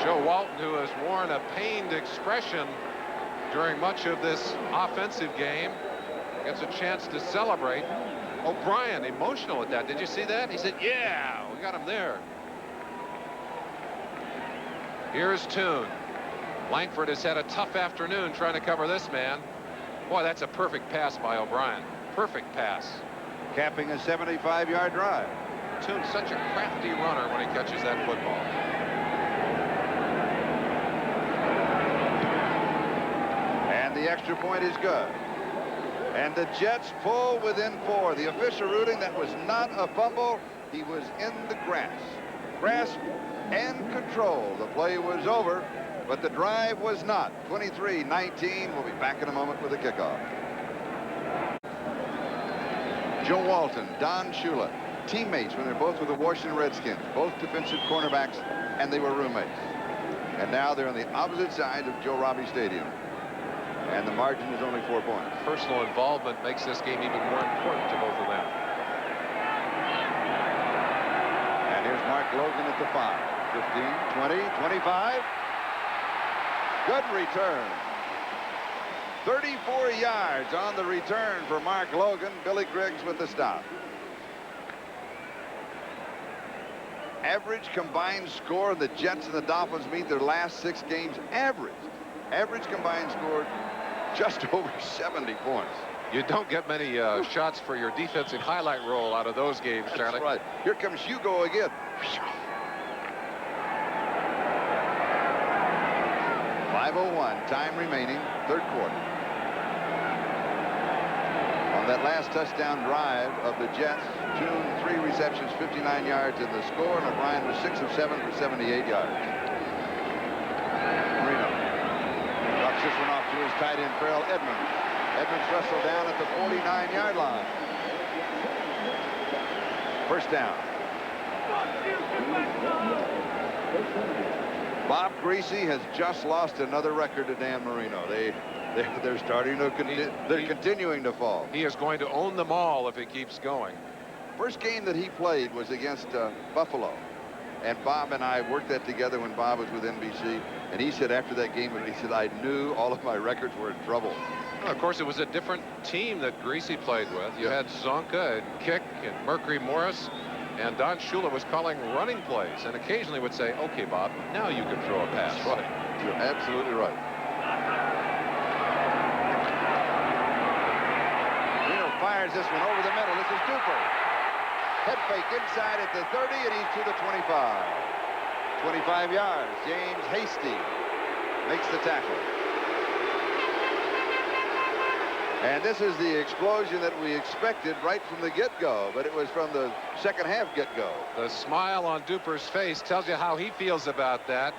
Joe Walton, who has worn a pained expression during much of this offensive game, gets a chance to celebrate. O'Brien emotional at that. Did you see that? He said, yeah, we got him there. Here's Toon. Langford has had a tough afternoon trying to cover this man. Boy, that's a perfect pass by O'Brien. Perfect pass.
Capping a 75-yard drive.
Toon's such a crafty runner when he catches that football.
And the extra point is good. And the Jets pull within 4. The official ruling that was not a fumble. He was in the grass. Grasp and control. The play was over, but the drive was not. 23-19. We'll be back in a moment with the kickoff. Joe Walton, Don Shula, teammates when they're both with the Washington Redskins, both defensive cornerbacks, and they were roommates. And now they're on the opposite side of Joe Robbie Stadium. And the margin is only 4 points.
Personal involvement makes this game even more important to both of them.
And here's Mark Logan at the 5. 15, 20, 25. Good return. 34 yards on the return for Mark Logan. Billy Griggs with the stop. Average combined score, the Jets and the Dolphins meet their last 6 games. Average combined score just over 70 points.
You don't get many shots for your defensive highlight roll out of those games, Charlie.
That's right. Here comes Hugo again. 5:01, time remaining, 3rd quarter. On that last touchdown drive of the Jets, Toon 3 receptions, 59 yards in the score, and O'Brien was 6 of 7 for 78 yards. Marino drops this one off to his tight end, Farrell Edmonds. Edmonds wrestled down at the 49-yard line. 1st down. Bob Greasy has just lost another record to Dan Marino. They're starting to they're continuing to fall.
He is going to own them all if he keeps going.
First game that he played was against Buffalo, and Bob and I worked that together when Bob was with NBC. And he said after that game, he said, I knew all of my records were in trouble.
Well, of course, it was a different team that Greasy played with. You had Zonka and Kick and Mercury Morris, and Don Shula was calling running plays and occasionally would say, okay, Bob, now you can throw a pass.
That's right. You're absolutely right. Marino fires this one over the middle. This is Duper. Head fake inside at the 30, and he's to the 25. 25 yards. James Hasty makes the tackle. And this is the explosion that we expected right from the get-go, but it was from the second half get-go.
The smile on Duper's face tells you how he feels about that.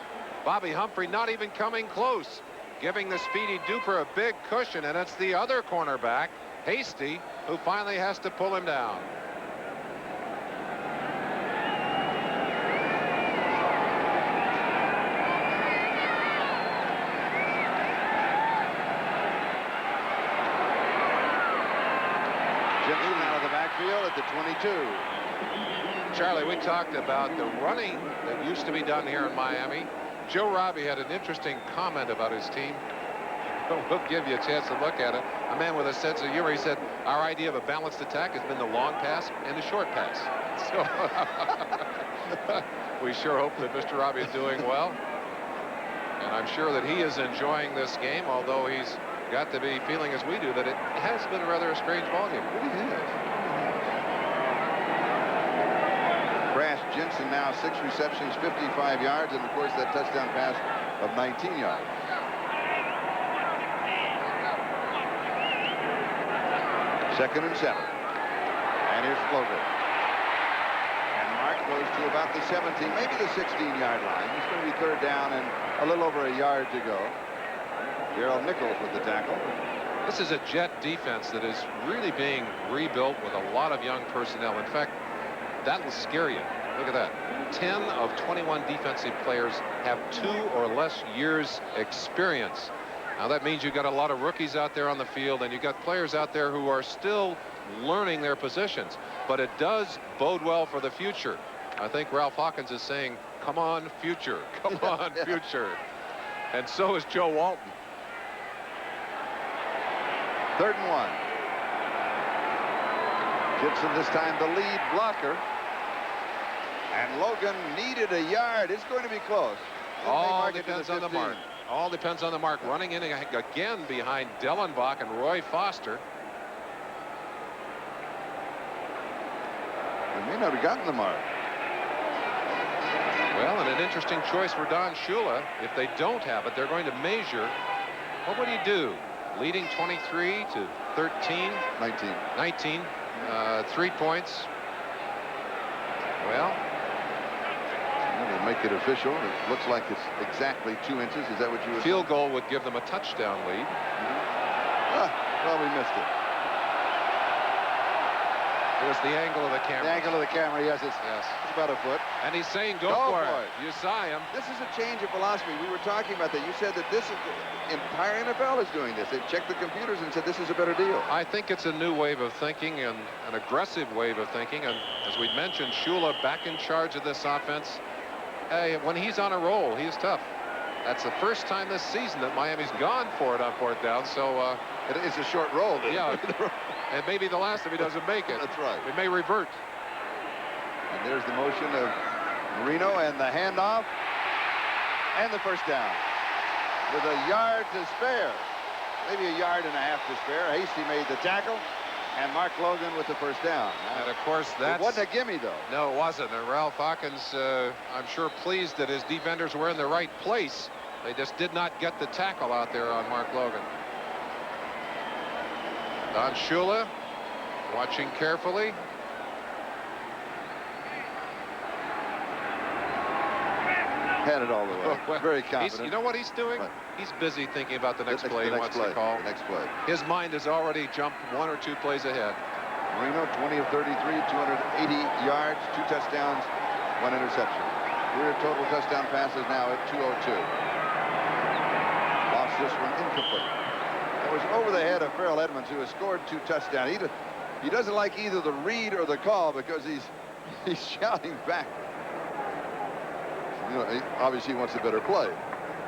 Bobby Humphrey not even coming close, giving the speedy Duper a big cushion, and it's the other cornerback, Hasty, who finally has to pull him down.
Jensen out of the backfield at the 22.
Charlie, we talked about the running that used to be done here in Miami. Joe Robbie had an interesting comment about his team. We'll give you a chance to look at it. A man with a sense of humor. He said, our idea of a balanced attack has been the long pass and the short pass. So we sure hope that Mr. Robbie is doing well. And I'm sure that he is enjoying this game, although he's got to be feeling as we do that it has been rather a strange ballgame.
It really has. Brass Jensen now 6 receptions, 55 yards, and of course that touchdown pass of 19 yards. Second and 7. And here's Flogan. And Mark goes to about the 17, maybe the 16-yard line. It's going to be 3rd down and a little over a yard to go. Gerald Nichols with the tackle.
This is a Jet defense that is really being rebuilt with a lot of young personnel. In fact, that will scare you. Look at that. 10 of 21 defensive players have 2 or less years experience. Now that means you've got a lot of rookies out there on the field, and you've got players out there who are still learning their positions. But it does bode well for the future. I think Ralph Hawkins is saying, come on, future. Come on, future. And so is Joe Walton.
3rd and 1. Gibson this time the lead blocker. And Logan needed a yard. It's going to be close.
All depends on the mark. All depends on the mark. Running in again behind Dellenbach and Roy Foster.
They may not have gotten the mark.
Well, and an interesting choice for Don Shula. If they don't have it, they're going to measure. What would he do? Leading 23 to 13. 19. 3 points. Well,
they'll make it official. It looks like it's exactly 2 inches. Is that what you would
field
say?
goal would give them a touchdown lead.
Well, we missed it.
It was the angle of the camera.
The angle of the camera, yes. It's about a foot.
And he's saying go for it. You saw him.
This is a change of philosophy. We were talking about that. You said that this is the entire NFL is doing this. They've checked the computers and said this is a better deal.
I think it's a new wave of thinking and an aggressive wave of thinking. And as we mentioned, Shula back in charge of this offense. Hey, when he's on a roll, he's tough. That's the first time this season that Miami's gone for it on 4th down. So
it's a short roll.
Yeah. And maybe the last if he doesn't make it.
That's right.
It may revert.
And there's the motion of Marino and the handoff and the first down with a yard to spare, maybe a yard and a half to spare. Hasty made the tackle, and Mark Logan with the first down.
And of course that
wasn't a gimme though.
No, it wasn't. And Ralph Hawkins, I'm sure pleased that his defenders were in the right place. They just did not get the tackle out there on Mark Logan. Don Shula watching carefully.
Had it all the way.
Well,
very confident.
You know what he's doing?
What?
He's busy thinking about the next play he wants to call.
The next play.
His mind has already jumped 1 or 2 plays ahead.
Marino, 20 of 33, 280 yards, 2 touchdowns, 1 interception. Career total touchdown passes now at 202. Lost this one incomplete. It was over the head of Farrell Edmonds, who has scored 2 touchdowns. He doesn't like either the read or the call because he's shouting back. You know, obviously he wants a better play.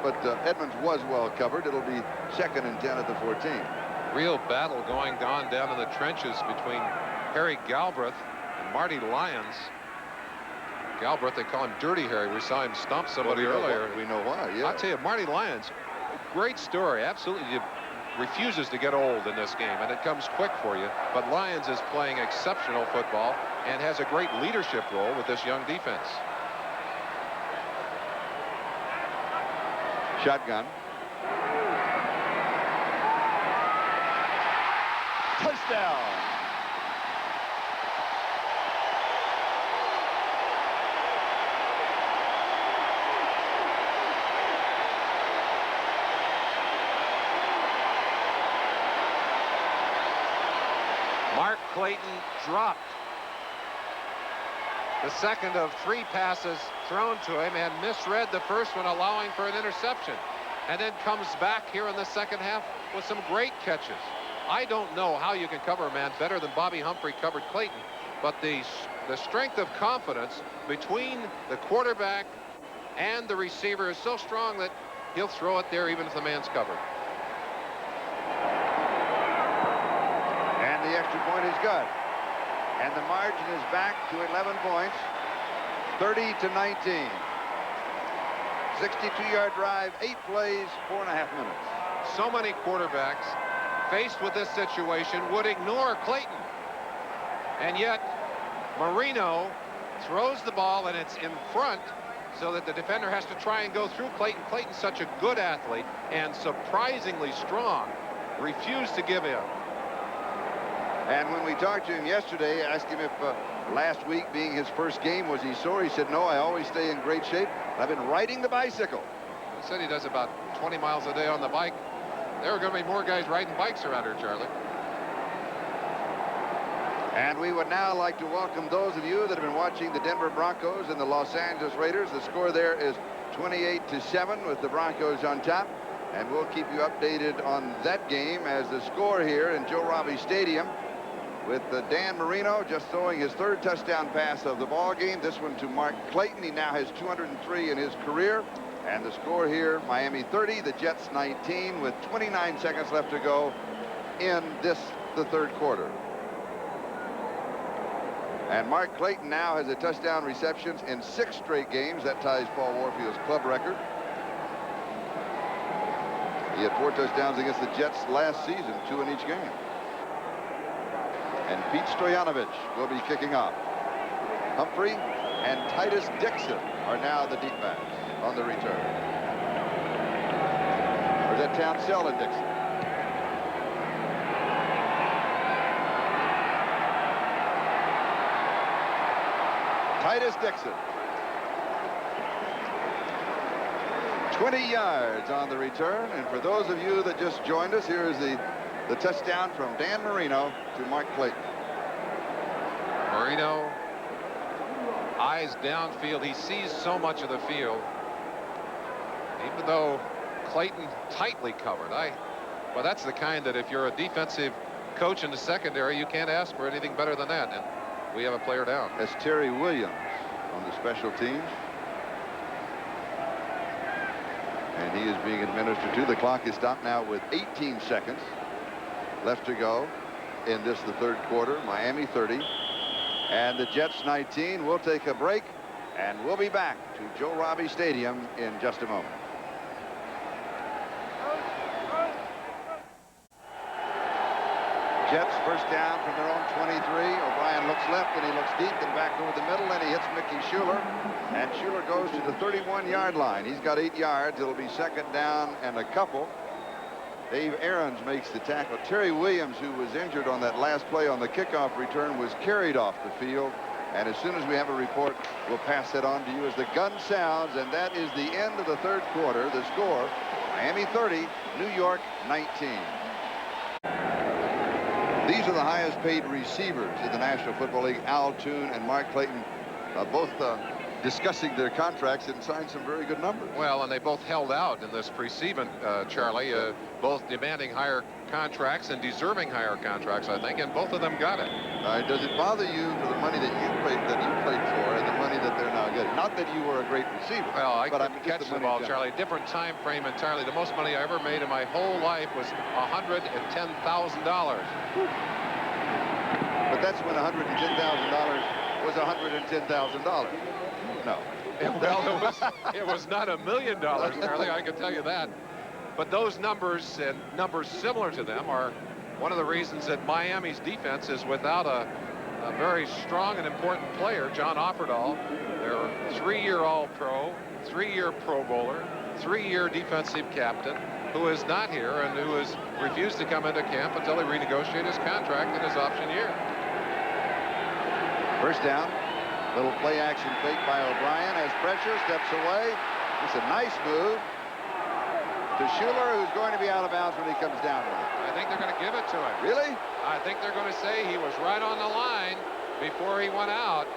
But Edmonds was well covered. It'll be 2nd and 10 at the 14.
Real battle going on down in the trenches between Harry Galbraith and Marty Lyons. Galbraith, they call him Dirty Harry. We saw him stomp somebody earlier.
We know why, yeah.
I'll tell you, Marty Lyons, great story. Absolutely refuses to get old in this game, and it comes quick for you. But Lyons is playing exceptional football and has a great leadership role with this young defense.
Shotgun. Touchdown.
Mark Clayton dropped the second of 3 passes thrown to him and misread the first one, allowing for an interception, and then comes back here in the second half with some great catches. I don't know how you can cover a man better than Bobby Humphrey covered Clayton, but the strength of confidence between the quarterback and the receiver is so strong that he'll throw it there even if the man's covered.
And the extra point is good. And the margin is back to 11 points, 30 to 19. 62-yard drive, 8 plays, 4.5 minutes.
So many quarterbacks faced with this situation would ignore Clayton. And yet Marino throws the ball and it's in front so that the defender has to try and go through Clayton. Clayton's such a good athlete and surprisingly strong. Refused to give in.
And when we talked to him yesterday, asked him if last week being his first game, was he sore? He said, no, I always stay in great shape. I've been riding the bicycle.
He said he does about 20 miles a day on the bike. there are going to be more guys riding bikes around here, Charlie.
And we would now like to welcome those of you that have been watching the Denver Broncos and the Los Angeles Raiders. The score there is 28-7 with the Broncos on top. And we'll keep you updated on that game as the score here in Joe Robbie Stadium with Dan Marino just throwing his 3rd touchdown pass of the ball game. This one to Mark Clayton. He now has 203 in his career. And the score here, Miami 30, the Jets 19 with 29 seconds left to go in the 3rd quarter. And Mark Clayton now has a touchdown receptions in 6 straight games. That ties Paul Warfield's club record. He had 4 touchdowns against the Jets last season, 2 in each game. And Pete Stoyanovich will be kicking off. Humphrey and Titus Dixon are now the deep backs on the return. Or is that Townsell and Dixon? Titus Dixon. 20 yards on the return. And for those of you that just joined us, here is the touchdown from Dan Marino to Mark Clayton.
Marino, eyes downfield. He sees so much of the field. Even though Clayton tightly covered. Well, that's the kind that if you're a defensive coach in the secondary, you can't ask for anything better than that. And we have a player down.
That's Terry Williams on the special teams. And he is being administered to. The clock is stopped now with 18 seconds left to go in this, the 3rd quarter. Miami 30 and the Jets 19. We'll take a break and we'll be back to Joe Robbie Stadium in just a moment. Jets first down from their own 23. O'Brien looks left and he looks deep and back over the middle and he hits Mickey Schuler. And Schuler goes to the 31-yard line. He's got 8 yards. It'll be 2nd down and a couple. Dave Aarons makes the tackle. Terry Williams, who was injured on that last play on the kickoff return, was carried off the field. And as soon as we have a report, we'll pass that on to you as the gun sounds. And that is the end of the 3rd quarter. The score, Miami 30, New York 19. These are the highest paid receivers in the National Football League. Al Toon and Mark Clayton both discussing their contracts and signed some very good numbers.
Well, and they both held out in this preseason, Charlie, both demanding higher contracts and deserving higher contracts, I think, and both of them got it.
Does it bother you for the money that you played for and the money that they're now getting? Not that you were a great receiver.
Well, I couldn't catch the ball, Charlie. Different time frame entirely. The most money I ever made in my whole life was $110,000.
But that's when $110,000 was $110,000. No.
Well, it was not $1 million, Charlie, I can tell you that. But those numbers and numbers similar to them are one of the reasons that Miami's defense is without a very strong and important player, John Offerdahl. Their 3-year All-Pro, 3-year Pro Bowler, 3-year defensive captain, who is not here and who has refused to come into camp until he renegotiated his contract in his option year.
First down. Little play action fake by O'Brien as pressure steps away. It's a nice move to Schuler, who's going to be out of bounds when he comes down with it.
I think they're going to give it to him.
Really?
I think they're going to say he was right on the line before he went out.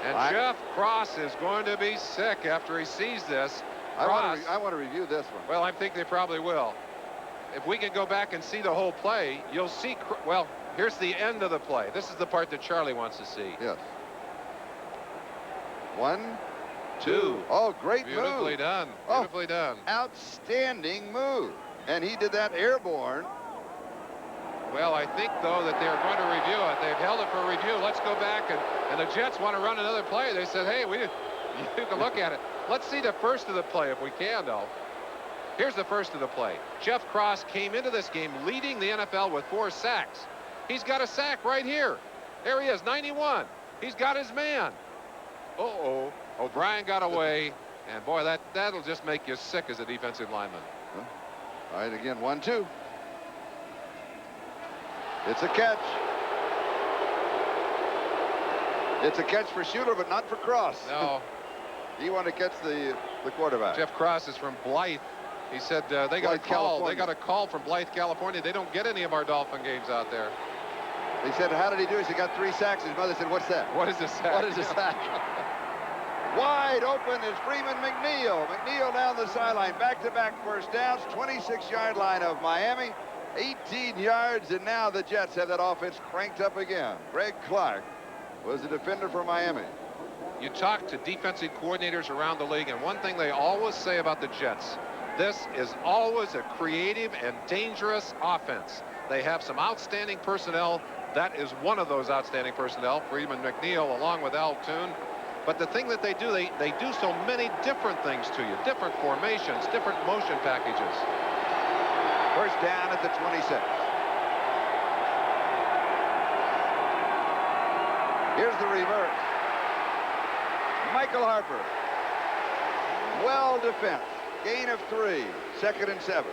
And Jeff Cross is going to be sick after he sees this.
I want to review this one.
Well, I think they probably will. If we can go back and see the whole play, you'll see. Well, here's the end of the play. This is the part that Charlie wants to see.
Yes. 1, 2. Oh, great move.
Beautifully done. Beautifully done.
Outstanding move. And he did that airborne.
Well, I think, though, that they're going to review it. They've held it for review. Let's go back. And the Jets want to run another play. They said, hey, you can look at it. Let's see the first of the play if we can, though. Here's the first of the play. Jeff Cross came into this game leading the NFL with 4 sacks. He's got a sack right here. There he is, 91. He's got his man. Uh-oh. O'Brien got away. And, boy, that'll just make you sick as a defensive lineman.
All right, again, 1, 2. It's a catch. It's a catch for Schuler, but not for Cross.
No.
He wanted to catch the quarterback.
Jeff Cross is from Blythe, He said they got a
Blythe,
call.
California.
They got a call from Blythe, California. They don't get any of our Dolphin games out there.
They said, how did he do? He said, got 3 sacks. His mother said, what's that?
What is a sack?
What is a sack? Wide open is Freeman McNeil. McNeil down the sideline. Back-to-back first downs. 26-yard line of Miami. 18 yards, and now the Jets have that offense cranked up again. Greg Clark was the defender for Miami.
You talk to defensive coordinators around the league, and one thing they always say about the Jets, this is always a creative and dangerous offense. They have some outstanding personnel. That is one of those outstanding personnel, Freeman McNeil, along with Al Toon. But the thing that they do so many different things to you, different formations, different motion packages.
First down at the 26. Here's the reverse. Michael Harper. Well defense. Gain of 3. 2nd and 7.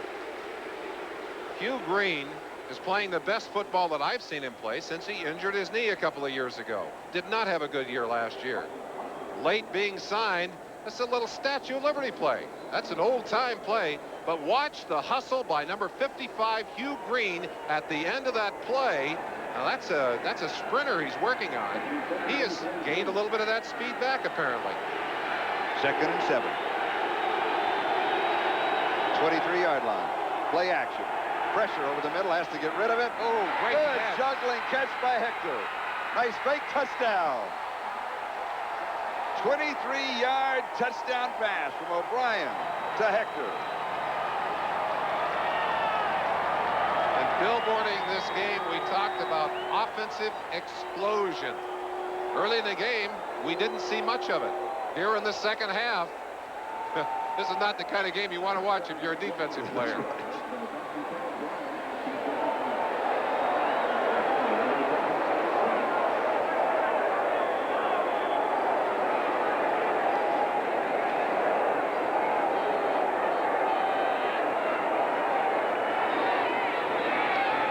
Hugh Green is playing the best football that I've seen him play since he injured his knee a couple of years ago. Did not have a good year last year. Late being signed. That's a little Statue of Liberty play. That's an old-time play. But watch the hustle by number 55, Hugh Green, at the end of that play. Now that's a sprinter he's working on. He has gained a little bit of that speed back, apparently.
2nd and 7. 23-yard line. Play action. Pressure over the middle. Has to get rid of it.
Oh, great
good
catch.
juggling catch by Hector. Nice fake touchdown. 23-yard touchdown pass from O'Brien to Hector.
And billboarding this game, we talked about offensive explosion. Early in the game, we didn't see much of it. Here in the second half, this is not the kind of game you want to watch if you're a defensive player.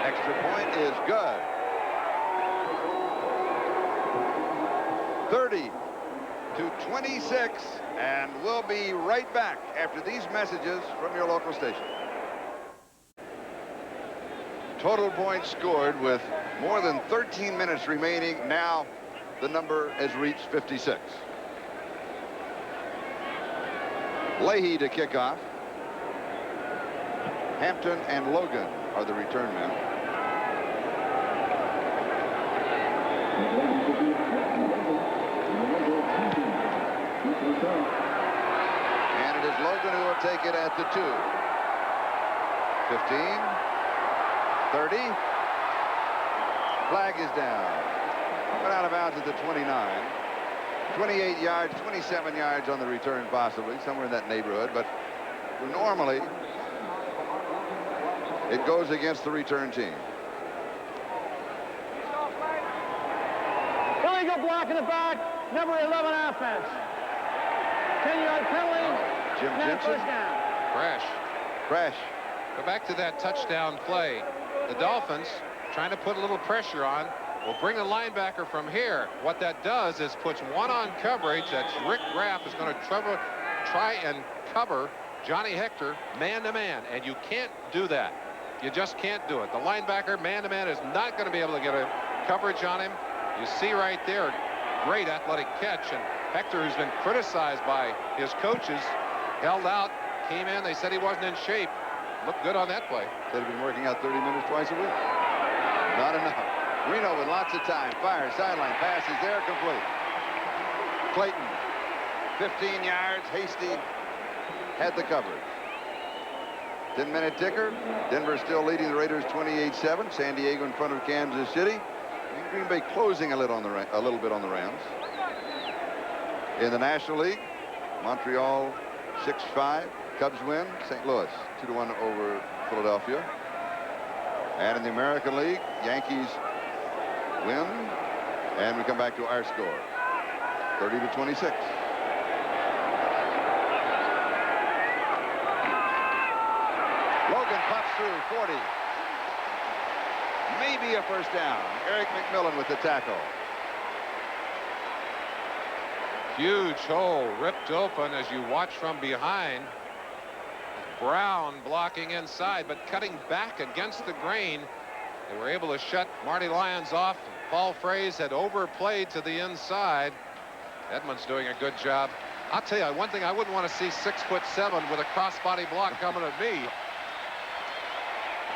Extra point is good. 30-26, and we'll be right back after these messages from your local station. Total points scored with more than 13 minutes remaining. Now the number has reached 56. Leahy to kick off. Hampton and Logan are the return men. And it is Logan who will take it at the 2. 15. 30. Flag is down. Went out of bounds at the 29. 28 yards, 27 yards on the return, possibly, somewhere in that neighborhood. But normally, it goes against the return team.
Illegal block in the back, number 11 offense. 10-yard penalty.
Jim
and
Jensen.
first down.
Crash.
Go back to that touchdown play. The Dolphins, trying to put a little pressure on, will bring the linebacker from here. What that does is puts one on coverage. That's Rick Graff is going to try and cover Johnny Hector man-to-man, and you can't do that. You just can't do it. The linebacker man-to-man is not going to be able to get a coverage on him. You see right there, great athletic catch, and Hector, who's been criticized by his coaches, held out, came in. They said he wasn't in shape. Looked good on that play.
They've been working out 30 minutes twice a week. Not enough. Reno with lots of time. Fires, sideline, pass is there, complete. Clayton, 15 yards. Hasty had the coverage. 10-minute ticker. Denver still leading the Raiders 28-7. San Diego in front of Kansas City. And Green Bay closing a little bit on the Rams. In the National League, Montreal 6-5. Cubs win. St. Louis 2-1 over Philadelphia. And in the American League, Yankees win. And we come back to our score, 30-26. Logan pops through 40. Maybe a first down. Eric McMillan with the tackle.
Huge hole ripped open as you watch from behind. Brown blocking inside, but cutting back against the grain. They were able to shut Marty Lyons off. Paul Fraze had overplayed to the inside. Edmonds doing a good job. I'll tell you one thing, I wouldn't want to see 6'7" with a crossbody block coming at me.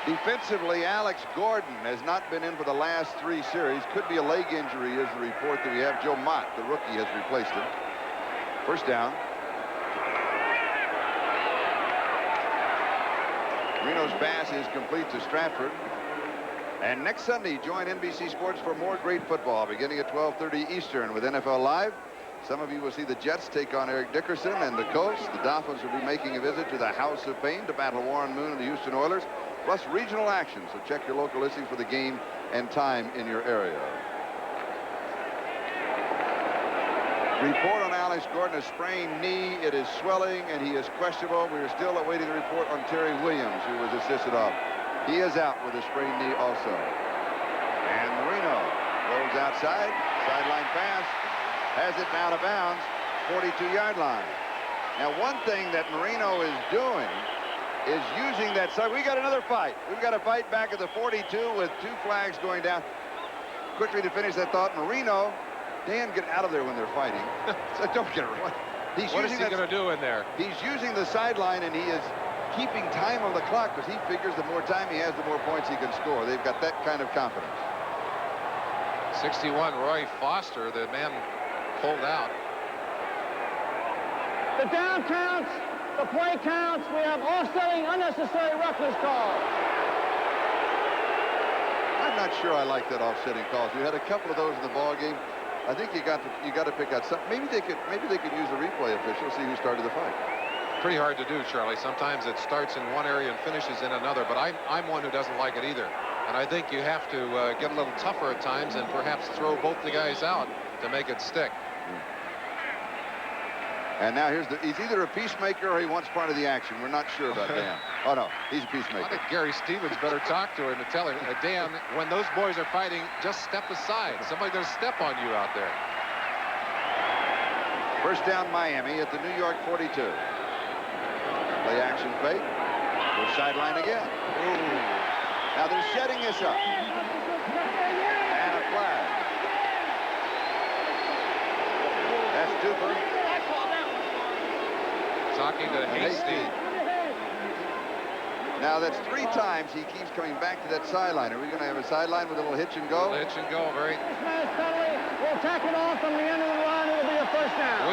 Defensively, Alex Gordon has not been in for the last 3 series. Could be a leg injury is the report that we have. Joe Mott, the rookie, has replaced him. First down. Marino's pass is complete to Stratford. And next Sunday, join NBC Sports for more great football beginning at 12:30 Eastern with NFL Live. Some of you will see the Jets take on Eric Dickerson and the Colts. The Dolphins will be making a visit to the House of Pain to battle Warren Moon and the Houston Oilers, plus regional action. So check your local listing for the game and time in your area. Report on Alex Gordon, a sprained knee. It is swelling and he is questionable. We are still awaiting the report on Terry Williams, who was assisted off. He is out with a sprained knee also. And Marino goes outside, sideline pass, has it out of bounds, 42-yard line. Now, one thing that Marino is doing is using that side. We got another fight. We've got a fight back at the 42 with 2 flags going down. Quickly to finish that thought, Marino, Dan, get out of there when they're fighting. So don't get it wrong.
What is he going to do in there?
He's using the sideline, and he is keeping time on the clock because he figures the more time he has, the more points he can score. They've got that kind of confidence.
61, Roy Foster, the man pulled out.
The down counts. The play counts. We have offsetting unnecessary roughness call.
I'm not sure I like that offsetting calls. We had a couple of those in the ball game. I think you got to pick out some. Maybe they could use the replay official, see who started the fight.
Pretty hard to do, Charlie. Sometimes it starts in one area and finishes in another, but I'm one who doesn't like it either. And I think you have to get a little tougher at times and perhaps throw both the guys out to make it stick.
And now he's either a peacemaker or he wants part of the action. We're not sure about Dan. Oh, no, he's a peacemaker.
I think Gary Stevens better talk to him and tell him, Dan, when those boys are fighting, just step aside. Somebody's going to step on you out there.
First down, Miami at the New York 42. Play action fake. Go sideline again. Ooh. Now they're setting this up. And a flag. That's Duper.
Talking to Hasty.
Now that's 3 times he keeps coming back to that sideline. Are we going to have a sideline with a little hitch and go?
Hitch and go, very.
Smash penalty. We'll tack it off from the end of the line. It'll be a first down.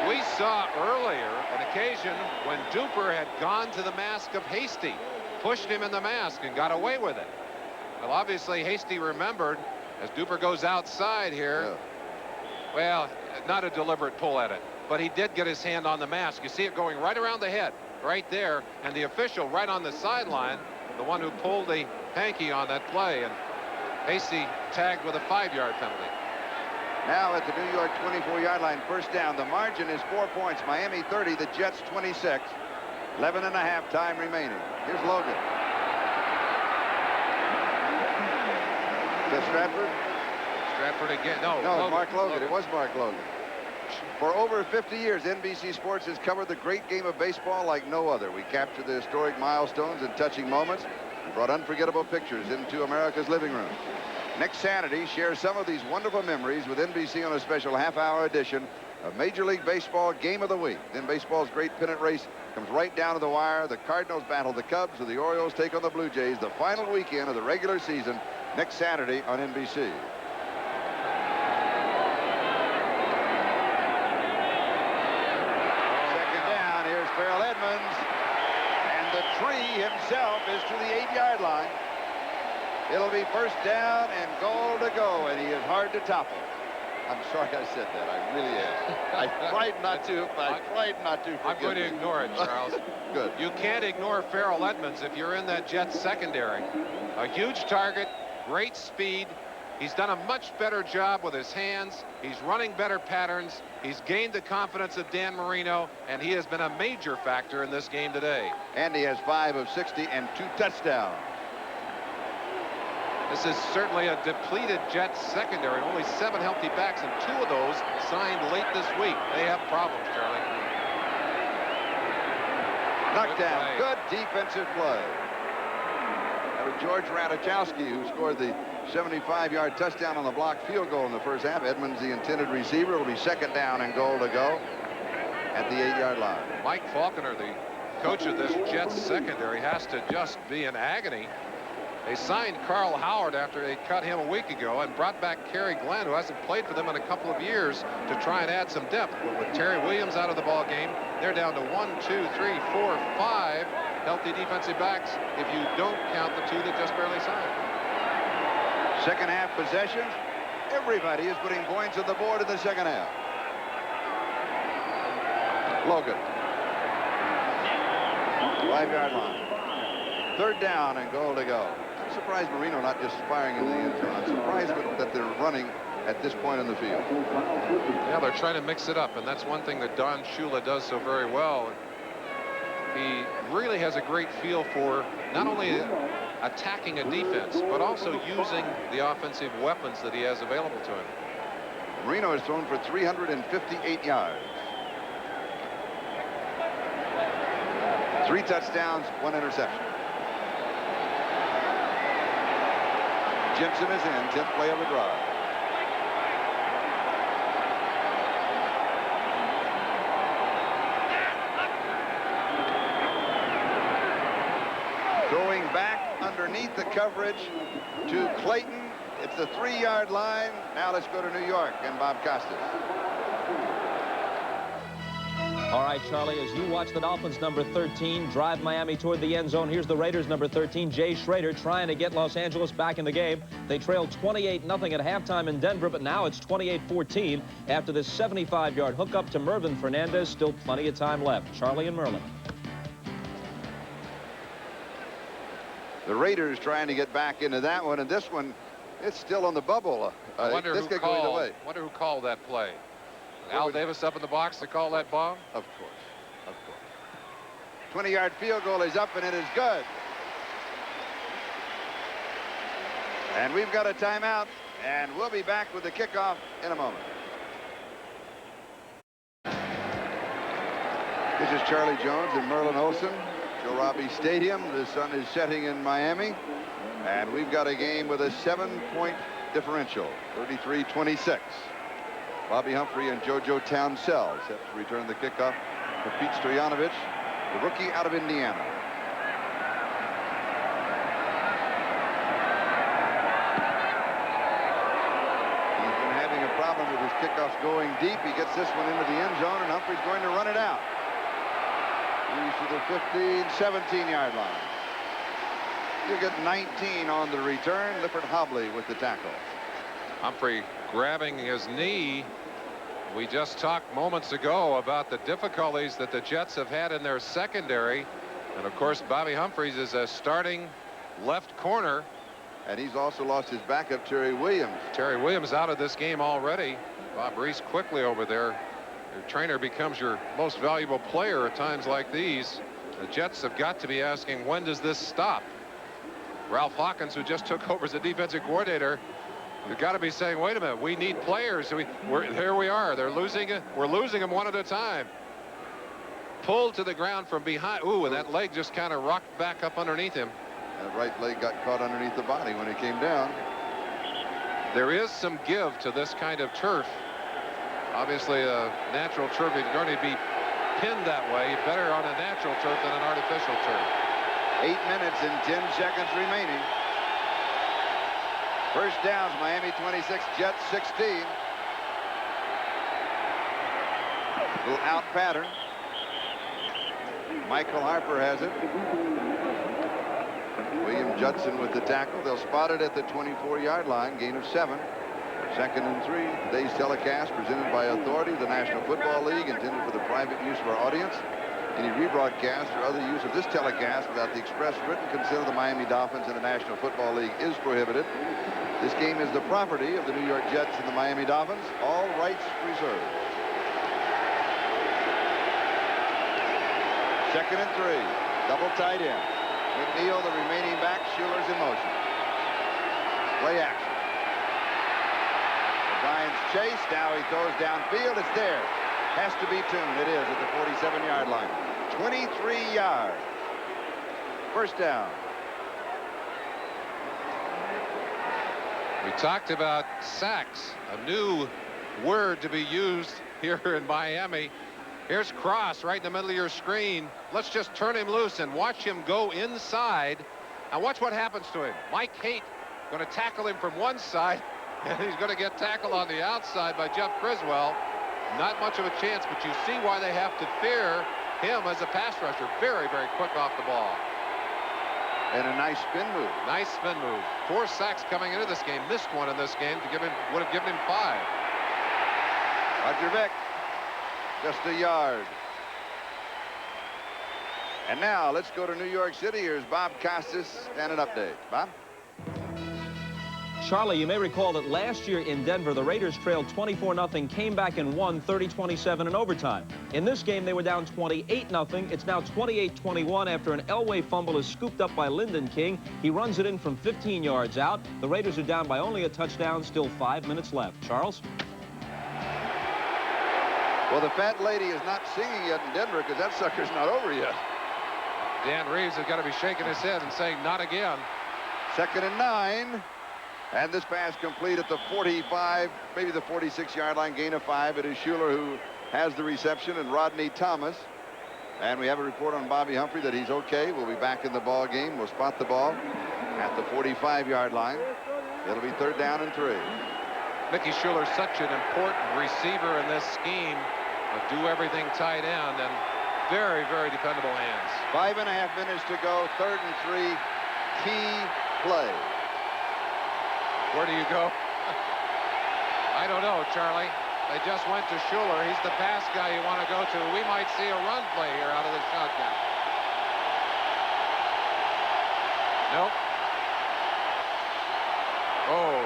We saw earlier an occasion when Duper had gone to the mask of Hasty, pushed him in the mask and got away with it. Well, obviously Hasty remembered as Duper goes outside here. Yeah. Well, not a deliberate pull at it, but he did get his hand on the mask. You see it going right around the head, right there, and the official right on the sideline, the one who pulled the hanky on that play, and Hasty tagged with a 5-yard penalty.
Now at the New York 24-yard line, first down. The margin is 4 points. Miami 30, the Jets 26. 11 and a half time remaining. Here's Logan. To Stratford.
Stratford again. No,
Logan. Mark Logan. It was Mark Logan. For over 50 years, NBC Sports has covered the great game of baseball like no other. We captured the historic milestones and touching moments and brought unforgettable pictures into America's living room. Next Saturday, share some of these wonderful memories with NBC on a special half-hour edition of Major League Baseball Game of the Week. Then baseball's great pennant race comes right down to the wire. The Cardinals battle the Cubs, or the Orioles take on the Blue Jays. The final weekend of the regular season next Saturday on NBC. Second down. Here's Farrell Edmonds. And the tree himself is to the 8-yard line. It'll be first down and goal to go, and he is hard to topple. I'm sorry I said that. I really am. I tried not to. I tried not to.
I'm going to ignore it, Charles.
Good.
You can't ignore Farrell Edmonds if you're in that Jets secondary. A huge target, great speed. He's done a much better job with his hands. He's running better patterns. He's gained the confidence of Dan Marino, and he has been a major factor in this game today.
And he has 5 of 60 and 2 touchdowns.
This is certainly a depleted Jets secondary. Only 7 healthy backs, and 2 of those signed late this week. They have problems, Charlie.
Knocked down. Good defensive play. That was George Radachowski who scored the 75-yard touchdown on the blocked field goal in the first half. Edmonds, the intended receiver. It'll be second down and goal to go at the 8-yard line.
Mike Falconer, the coach of this Jets secondary, has to just be in agony. They signed Carl Howard after they cut him a week ago and brought back Kerry Glenn, who hasn't played for them in a couple of years, to try and add some depth. But with Terry Williams out of the ball game, they're down to 1, 2, 3, 4, 5 healthy defensive backs if you don't count the 2 that just barely signed.
Second half possessions. Everybody is putting points on the board in the second half. Logan. 5-yard line. Third down and goal to go. I'm surprised Marino not just firing in the end zone. I'm surprised that they're running at this point in the field.
Yeah, they're trying to mix it up, and that's one thing that Don Shula does so very well. He really has a great feel for not only attacking a defense, but also using the offensive weapons that he has available to him.
Marino has thrown for 358 yards. 3 touchdowns, 1 interception. Gibson is in, 10th play of the drive. Throwing back underneath the coverage to Clayton. It's the 3-yard line. Now let's go to New York and Bob Costas.
All right, Charlie, as you watch the Dolphins, number 13, drive Miami toward the end zone. Here's the Raiders, number 13, Jay Schrader, trying to get Los Angeles back in the game. They trailed 28-0 at halftime in Denver, but now it's 28-14 after this 75-yard hookup to Mervin Fernandez. Still plenty of time left. Charlie and Merlin.
The Raiders trying to get back into that one, and this one, it's still on the bubble.
I wonder
this
who
could go either
called.
way.
Wonder who called that play. Al Davis up in the box to call that bomb?
Of course. Of course. 20-yard field goal is up, and it is good. And we've got a timeout, and we'll be back with the kickoff in a moment. This is Charlie Jones and Merlin Olsen. Joe Robbie Stadium. The sun is setting in Miami, and we've got a game with a 7-point differential, 33-26. Bobby Humphrey and JoJo Townsell set to return the kickoff for Pete Stoyanovich, the rookie out of Indiana. He's been having a problem with his kickoffs going deep. He gets this one into the end zone, and Humphrey's going to run it out. He's to the 15, 17-yard line. He'll get 19 on the return. Lippert Hobley with the tackle.
Humphrey grabbing his knee. We just talked moments ago about the difficulties that the Jets have had in their secondary. And of course, Bobby Humphries is a starting left corner.
And he's also lost his backup, Terry Williams.
Terry Williams out of this game already. Bob Reese quickly over there. Your trainer becomes your most valuable player at times like these. The Jets have got to be asking, when does this stop? Ralph Hawkins, who just took over as the defensive coordinator, you've got to be saying, wait a minute, we need players. Here we are. They're losing it. We're losing them one at a time. Pulled to the ground from behind. Ooh, and that leg just kind of rocked back up underneath him.
That right leg got caught underneath the body when it came down.
There is some give to this kind of turf. Obviously, a natural turf is going to be pinned that way. Better on a natural turf than an artificial turf.
8 minutes and 10 seconds remaining. First downs, Miami 26, Jets 16. Little out pattern. Michael Harper has it. William Judson with the tackle. They'll spot it at the 24-yard line. Gain of 7. 2nd and 3. Today's telecast presented by Authority, the National Football League, intended for the private use of our audience. Any rebroadcast or other use of this telecast without the express written consent of the Miami Dolphins and the National Football League is prohibited. This game is the property of the New York Jets and the Miami Dolphins. All rights reserved. 2nd and 3. Double tight end. McNeil, the remaining back. Schuler's in motion. Play action. O'Brien's chase. Now he throws downfield. It's there. Has to be tuned. It is at the 47-yard line. 23 yards. First down.
We talked about sacks, a new word to be used here in Miami. Here's Cross right in the middle of your screen. Let's just turn him loose and watch him go inside. And watch what happens to him. Mike Haight going to tackle him from one side, and he's going to get tackled on the outside by Jeff Criswell. Not much of a chance, but you see why they have to fear him as a pass rusher. Very, very quick off the ball.
And a nice spin move.
Nice spin move. 4 sacks coming into this game. Missed one in this game to give him, would have given him 5.
Roger Vick, just a yard. And now let's go to New York City. Here's Bob Costas and an update. Bob?
Charlie, you may recall that last year in Denver, the Raiders trailed 24-0, came back and won 30-27 in overtime. In this game, they were down 28-0. It's now 28-21 after an Elway fumble is scooped up by Lyndon King. He runs it in from 15 yards out. The Raiders are down by only a touchdown, still 5 minutes left. Charles?
Well, the fat lady is not singing yet in Denver because that sucker's not over yet.
Dan Reeves has got to be shaking his head and saying, not again.
2nd and 9. And this pass complete at the 45, maybe the 46-yard line, gain of 5. It is Schuler who has the reception and Rodney Thomas. And we have a report on Bobby Humphrey that he's okay. We'll be back in the ball game. We'll spot the ball at the 45-yard line. It'll be 3rd down and 3.
Mickey Schuler, such an important receiver in this scheme. Do everything tight end and very, very dependable hands.
5.5 minutes to go. 3rd and 3. Key play.
Where do you go? I don't know, Charlie. They just went to Schuler. He's the pass guy you want to go to. We might see a run play here out of the shotgun. Nope. Oh,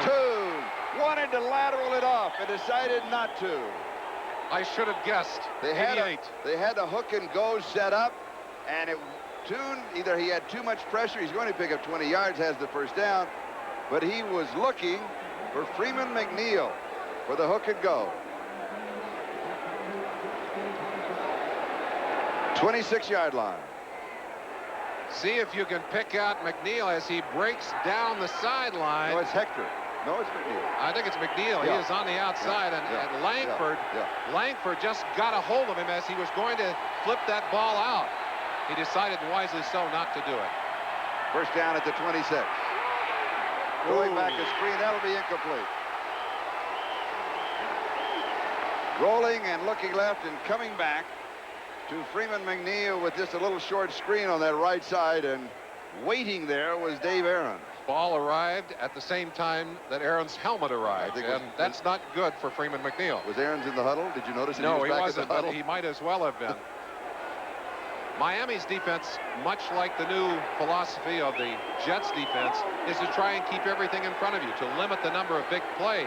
Toon wanted to lateral it off and decided not to.
I should have guessed.
They had a hook and go set up, and Toon, either he had too much pressure, he's going to pick up 20 yards, has the first down, but he was looking for Freeman McNeil for the hook and go. 26-yard line.
See if you can pick out McNeil as he breaks down the sideline.
No, it's Hector. No, it's McNeil.
I think it's McNeil.
Yeah.
He is on the outside, and Langford just got a hold of him as he was going to flip that ball out. He decided wisely so not to do it.
First down at the 26. Going back a screen, that'll be incomplete. Rolling and looking left and coming back to Freeman McNeil with just a little short screen on that right side, and waiting there was Dave Aaron.
Ball arrived at the same time that Aaron's helmet arrived, and that's not good for Freeman McNeil.
Was Aaron's in the huddle? Did you notice?
No, he wasn't, but he might as well have been. Miami's defense, much like the new philosophy of the Jets defense, is to try and keep everything in front of you, to limit the number of big plays.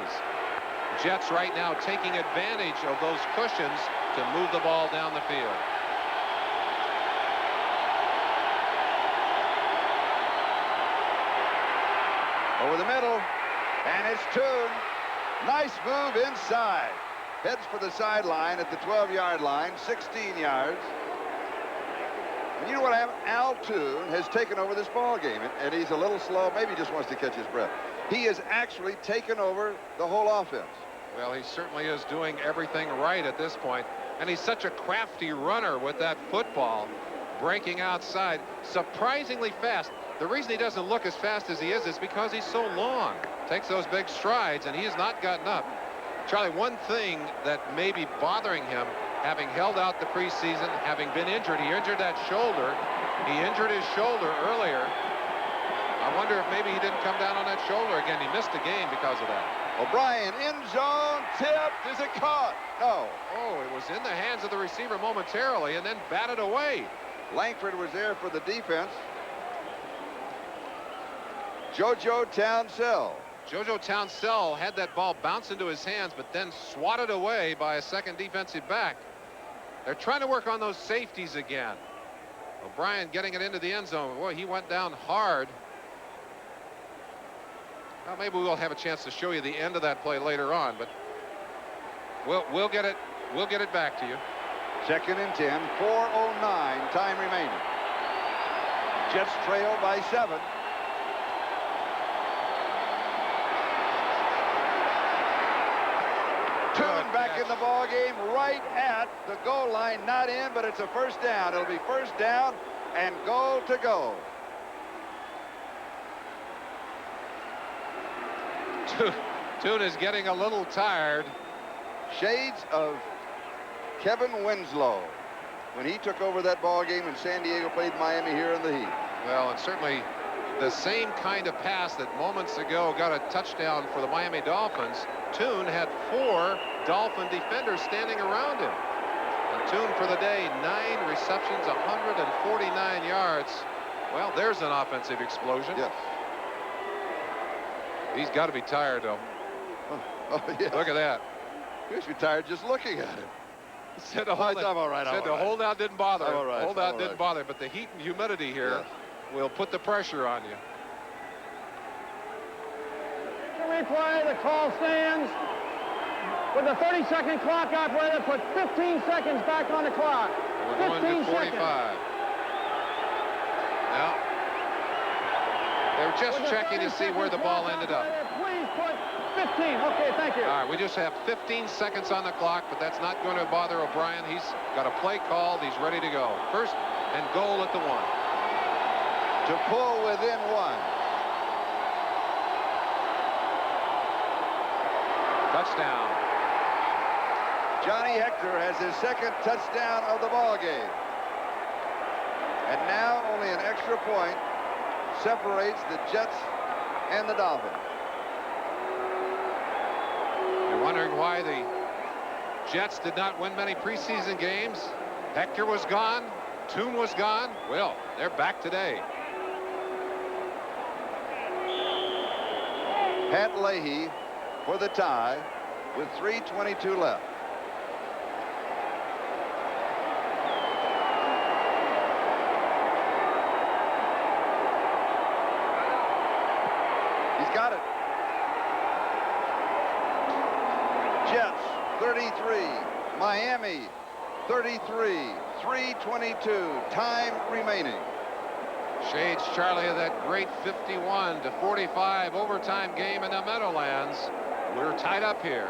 Jets right now taking advantage of those cushions to move the ball down the field.
Over the middle, and it's Toon. Nice move inside. Heads for the sideline at the 12-yard line, 16 yards. And you know what happened? Al Toon has taken over this ball game, and he's a little slow. Maybe he just wants to catch his breath. He has actually taken over the whole offense.
Well, he certainly is doing everything right at this point, and he's such a crafty runner with that football, breaking outside, surprisingly fast. The reason he doesn't look as fast as he is because he's so long. Takes those big strides, and he has not gotten up. Charlie, one thing that may be bothering him, having held out the preseason, having been injured, he injured that shoulder. He injured his shoulder earlier. I wonder if maybe he didn't come down on that shoulder again. He missed a game because of that.
O'Brien in zone, tipped. Is it caught? No.
Oh, it was in the hands of the receiver momentarily and then batted away.
Langford was there for the defense. JoJo Townsell.
JoJo Townsell had that ball bounce into his hands, but then swatted away by a second defensive back. They're trying to work on those safeties again. O'Brien getting it into the end zone. Boy, he went down hard. Well, maybe we'll have a chance to show you the end of that play later on, but we'll get it back to you.
Second and 10, 4:09 time remaining. Jets trail by 7. Toon back in the ball game, right at the goal line, not in, but it's a first down. It'll be first down and goal to go.
Toon is getting a little tired.
Shades of Kevin Winslow when he took over that ball game and San Diego played Miami here in the heat.
Well, and certainly the same kind of pass that moments ago got a touchdown for the Miami Dolphins. Toon had 4 Dolphin defenders standing around him. And Toon for the day, 9 receptions, 149 yards. Well, there's an offensive explosion.
Yes.
He's got to be tired, though.
Oh, yes.
Look at that.
He must be tired just looking at it.
Said the holdout didn't bother.
I'm all right.
Holdout didn't bother, but the heat and humidity here will put the pressure on you.
Replay, the call stands. With the 30-second clock operator, put 15 seconds back on the clock.
We're going to 45. Now, they're just checking to see where the ball ended up.
Please put 15. Okay, thank you.
All right, we just have 15 seconds on the clock, but that's not going to bother O'Brien. He's got a play called. He's ready to go. First and goal at the 1.
To pull within 1.
Touchdown.
Johnny Hector has his second touchdown of the ball game. And now only an extra point separates the Jets and the Dolphins.
You're wondering why the Jets did not win many preseason games. Hector was gone. Toon was gone. Well, they're back today.
Pat Leahy for the tie with 3:22 left. He's got it. Jets 33, Miami 33, 3:22 time remaining.
Shades, Charlie, of that great 51-45 overtime game in the Meadowlands. We're tied up here.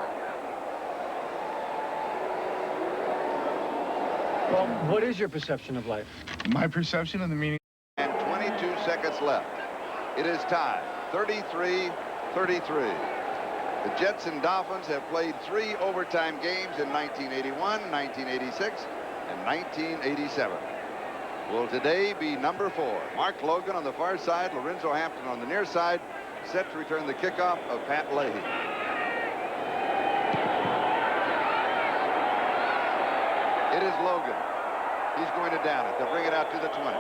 Well, what is your perception of life?
My perception of the meaning.
And 22 seconds left. It is tied, 33-33. The Jets and Dolphins have played 3 overtime games in 1981, 1986, and 1987. Will today be number 4. Mark Logan on the far side, Lorenzo Hampton on the near side, set to return the kickoff of Pat Leahy. It is Logan. He's going to down it. They'll bring it out to the 20.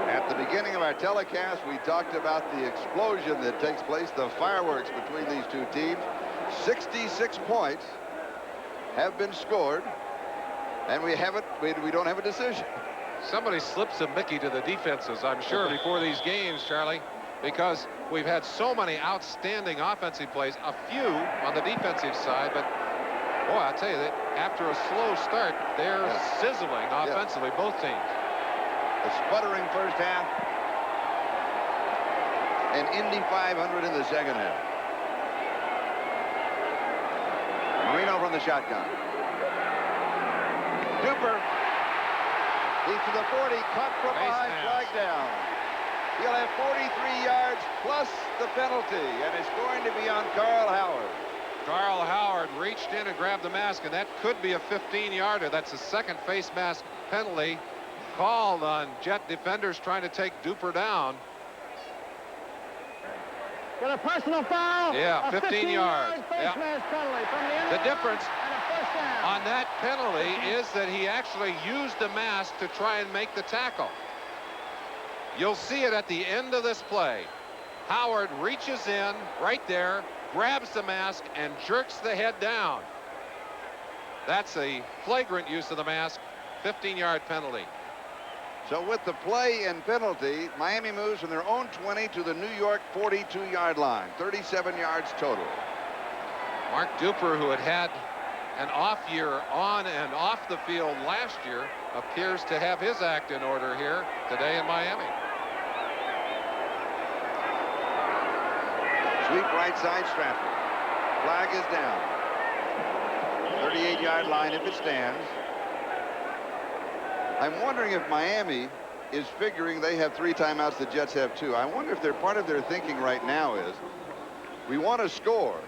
At the beginning of our telecast, we talked about the explosion that takes place, the fireworks between these two teams. 66 points have been scored, and we don't have a decision.
Somebody slipped some Mickey to the defenses, I'm sure, before these games, Charlie, because we've had so many outstanding offensive plays, a few on the defensive side, but boy, I tell you that after a slow start, they're sizzling offensively, both teams.
A sputtering first half, and Indy 500 in the second half. Marino from the shotgun. Duper. He's to the 40, caught from behind, flag down. He'll have 43 yards plus the penalty, and it's going to be on Carl Howard.
Carl Howard reached in and grabbed the mask, and that could be a 15-yarder. That's a second face mask penalty called on Jet defenders trying to take Duper down.
Got a personal foul.
Yeah, 15 yards.
Face mask penalty from the end
The difference
and a first down.
on that penalty is that he actually used the mask to try and make the tackle. You'll see it at the end of this play. Howard reaches in right there, grabs the mask, and jerks the head down. That's a flagrant use of the mask, 15-yard penalty.
So with the play and penalty, Miami moves from their own 20 to the New York 42-yard line. 37 yards total.
Mark Duper, who had an off year on and off the field last year, appears to have his act in order here today in Miami.
Sweep right side, Stratford. Flag is down. 38-yard line if it stands. I'm wondering if Miami is figuring they have 3 timeouts, the Jets have 2. I wonder if they're part of their thinking right now is we want to score,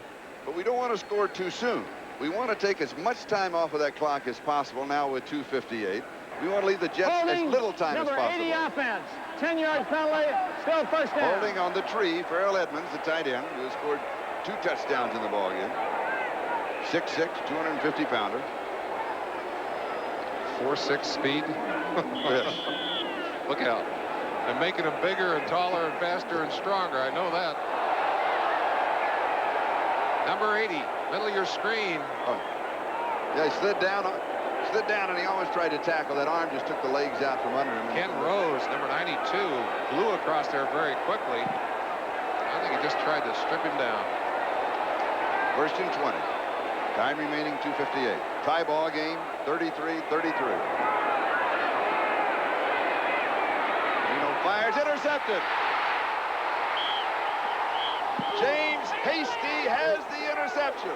but we don't want to score too soon. We want to take as much time off of that clock as possible now with 2:58. We want to leave the Jets as little time as possible.
Number 80 offense. 10 yards penalty. Still first down.
Holding on the tree, Farrell Edmonds, the tight end, who has scored 2 touchdowns in the ballgame. 6'6", 250-pounder.
4.6 speed.
Yes.
Look out. They're making him bigger and taller and faster and stronger. I know that. Number 80, middle of your screen.
Oh. Yeah, he slid down, and he almost tried to tackle. That arm just took the legs out from under him.
Ken Rose, number 92, flew across there very quickly. I think he just tried to strip him down.
First and 20. Time remaining 2:58. Tie ball game, 33-33. Fires, intercepted. James Hasty has the interception.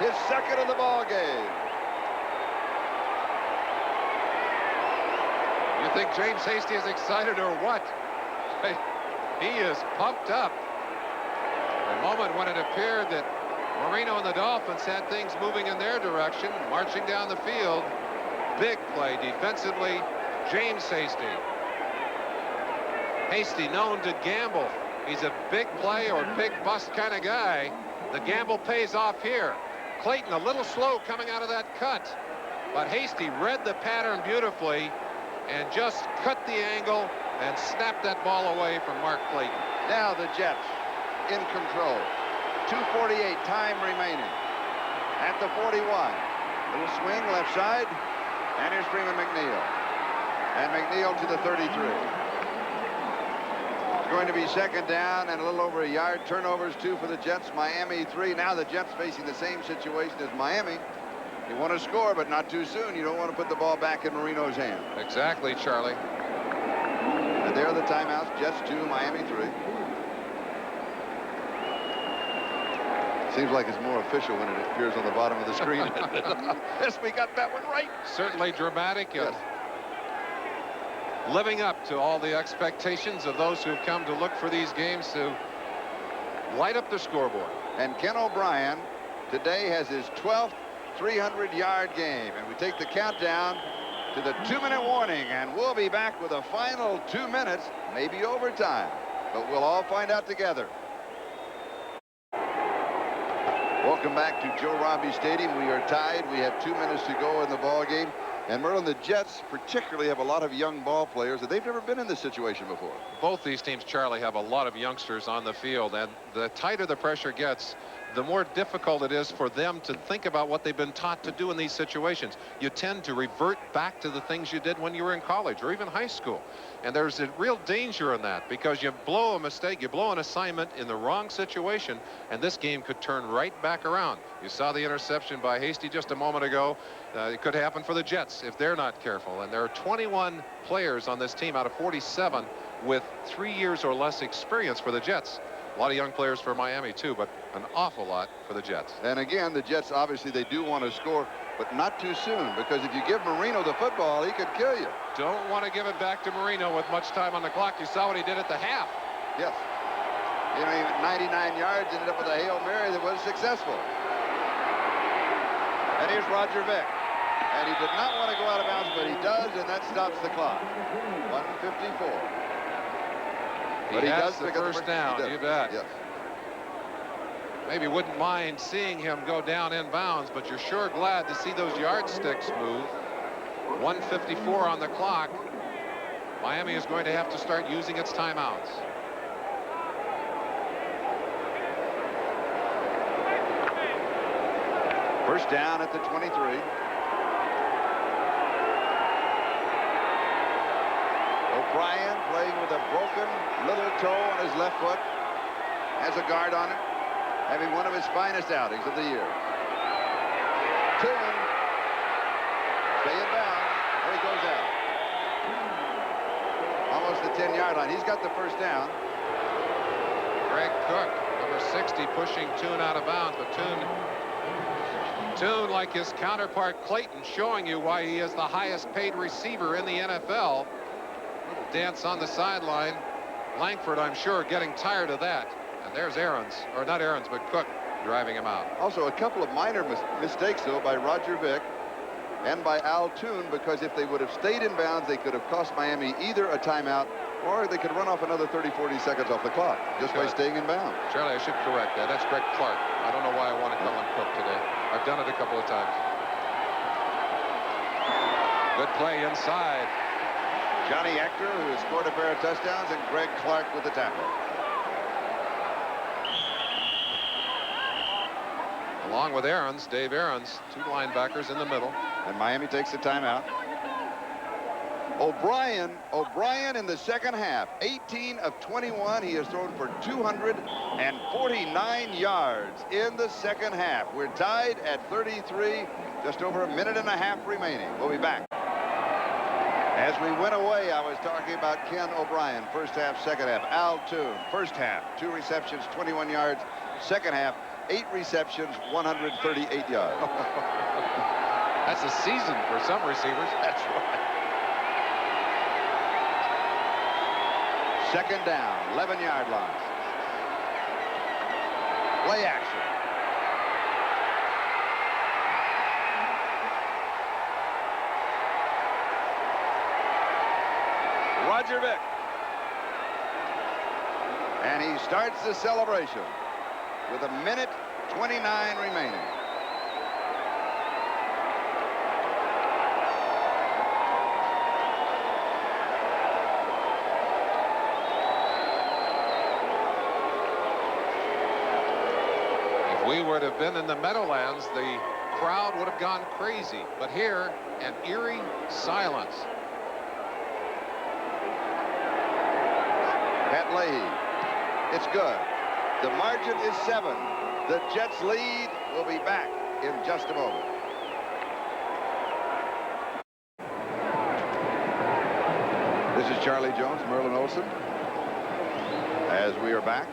His second of the ball game.
You think James Hasty is excited or what? He is pumped up. The moment when it appeared that Marino and the Dolphins had things moving in their direction, marching down the field. Big play defensively. James Hasty. Hasty known to gamble. He's a big play or big bust kind of guy. The gamble pays off here. Clayton a little slow coming out of that cut, but Hasty read the pattern beautifully and just cut the angle and snapped that ball away from Mark Clayton.
Now the Jets in control. 2:48 time remaining at the 41. Little swing left side, and here's Freeman McNeil. And McNeil to the 33. It's going to be second down and a little over a yard. Turnovers 2 for the Jets. Miami 3. Now the Jets facing the same situation as Miami. You want to score, but not too soon. You don't want to put the ball back in Marino's hand.
Exactly, Charlie.
And there are the timeouts. Jets 2, Miami 3. Seems like it's more official when it appears on the bottom of the screen. Yes, we got that one right.
Certainly dramatic.
Yes.
Living up to all the expectations of those who've come to look for these games to light up the scoreboard.
And Ken O'Brien today has his 12th 300-yard game. And we take the countdown to the 2-minute warning. And we'll be back with a final 2 minutes, maybe overtime. But we'll all find out together. Welcome back to Joe Robbie Stadium. We are tied. We have 2 minutes to go in the ball game. And Merlin, the Jets particularly have a lot of young ball players that they've never been in this situation before.
Both these teams, Charlie, have a lot of youngsters on the field, and the tighter the pressure gets, the more difficult it is for them to think about what they've been taught to do in these situations. You tend to revert back to the things you did when you were in college or even high school. And there's a real danger in that, because you blow a mistake, you blow an assignment in the wrong situation, and this game could turn right back around. You saw the interception by Hasty just a moment ago. It could happen for the Jets if they're not careful. And there are 21 players on this team out of 47 with 3 years or less experience for the Jets. A lot of young players for Miami too, but an awful lot for the Jets.
And again, the Jets, obviously they do want to score, but not too soon, because if you give Marino the football, he could kill you.
Don't want to give it back to Marino with much time on the clock. You saw what he did at the half.
Yes. You know, even 99 yards, ended up with a Hail Mary that was successful. And here's Roger Vick. And he did not want to go out of bounds, but he does, and that stops the clock. 1:54.
But he does the first down. You bet.
Yes.
Maybe wouldn't mind seeing him go down in bounds, but you're sure glad to see those yardsticks move. 1:54 on the clock. Miami is going to have to start using its timeouts.
First down at the 23. O'Brien playing with a broken little toe on his left foot. Has a guard on it. Having one of his finest outings of the year. Toon. Staying down. There he goes out. Almost the 10-yard line. He's got the first down.
Greg Cook, number 60, pushing Toon out of bounds, but Toon, like his counterpart Clayton, showing you why he is the highest paid receiver in the NFL. Little dance on the sideline. Langford, I'm sure, getting tired of that. And there's Aarons, or not Aarons, but Cook driving him out.
Also, a couple of minor mistakes, though, by Roger Vick and by Al Toon, because if they would have stayed in bounds, they could have cost Miami either a timeout or they could run off another 30-40 seconds off the clock just by staying in bounds.
Charlie, I should correct that. That's Greg Clark. I don't know why I want to call him Cook today. I've done it a couple of times. Good play inside.
Johnny Ector, who has scored a pair of touchdowns, and Greg Clark with the tackle.
Along with Aarons, Dave Aarons, two linebackers in the middle.
And Miami takes the timeout. O'Brien in the second half, 18 of 21. He has thrown for 249 yards in the second half. We're tied at 33, just over a minute and a half remaining. We'll be back. As we went away, I was talking about Ken O'Brien, first half, second half. Al Toon, first half, 2 receptions, 21 yards. Second half, 8 receptions, 138 yards.
That's a season for some receivers.
That's right. Second down, 11-yard line. Play action. Roger Vick. And he starts the celebration with a minute 29 remaining.
If we would have been in the Meadowlands, the crowd would have gone crazy. But here, an eerie silence.
Pat Leahy. It's good. The margin is 7. The Jets lead. Will be back in just a moment. This is Charlie Jones, Merlin Olsen. As we are back.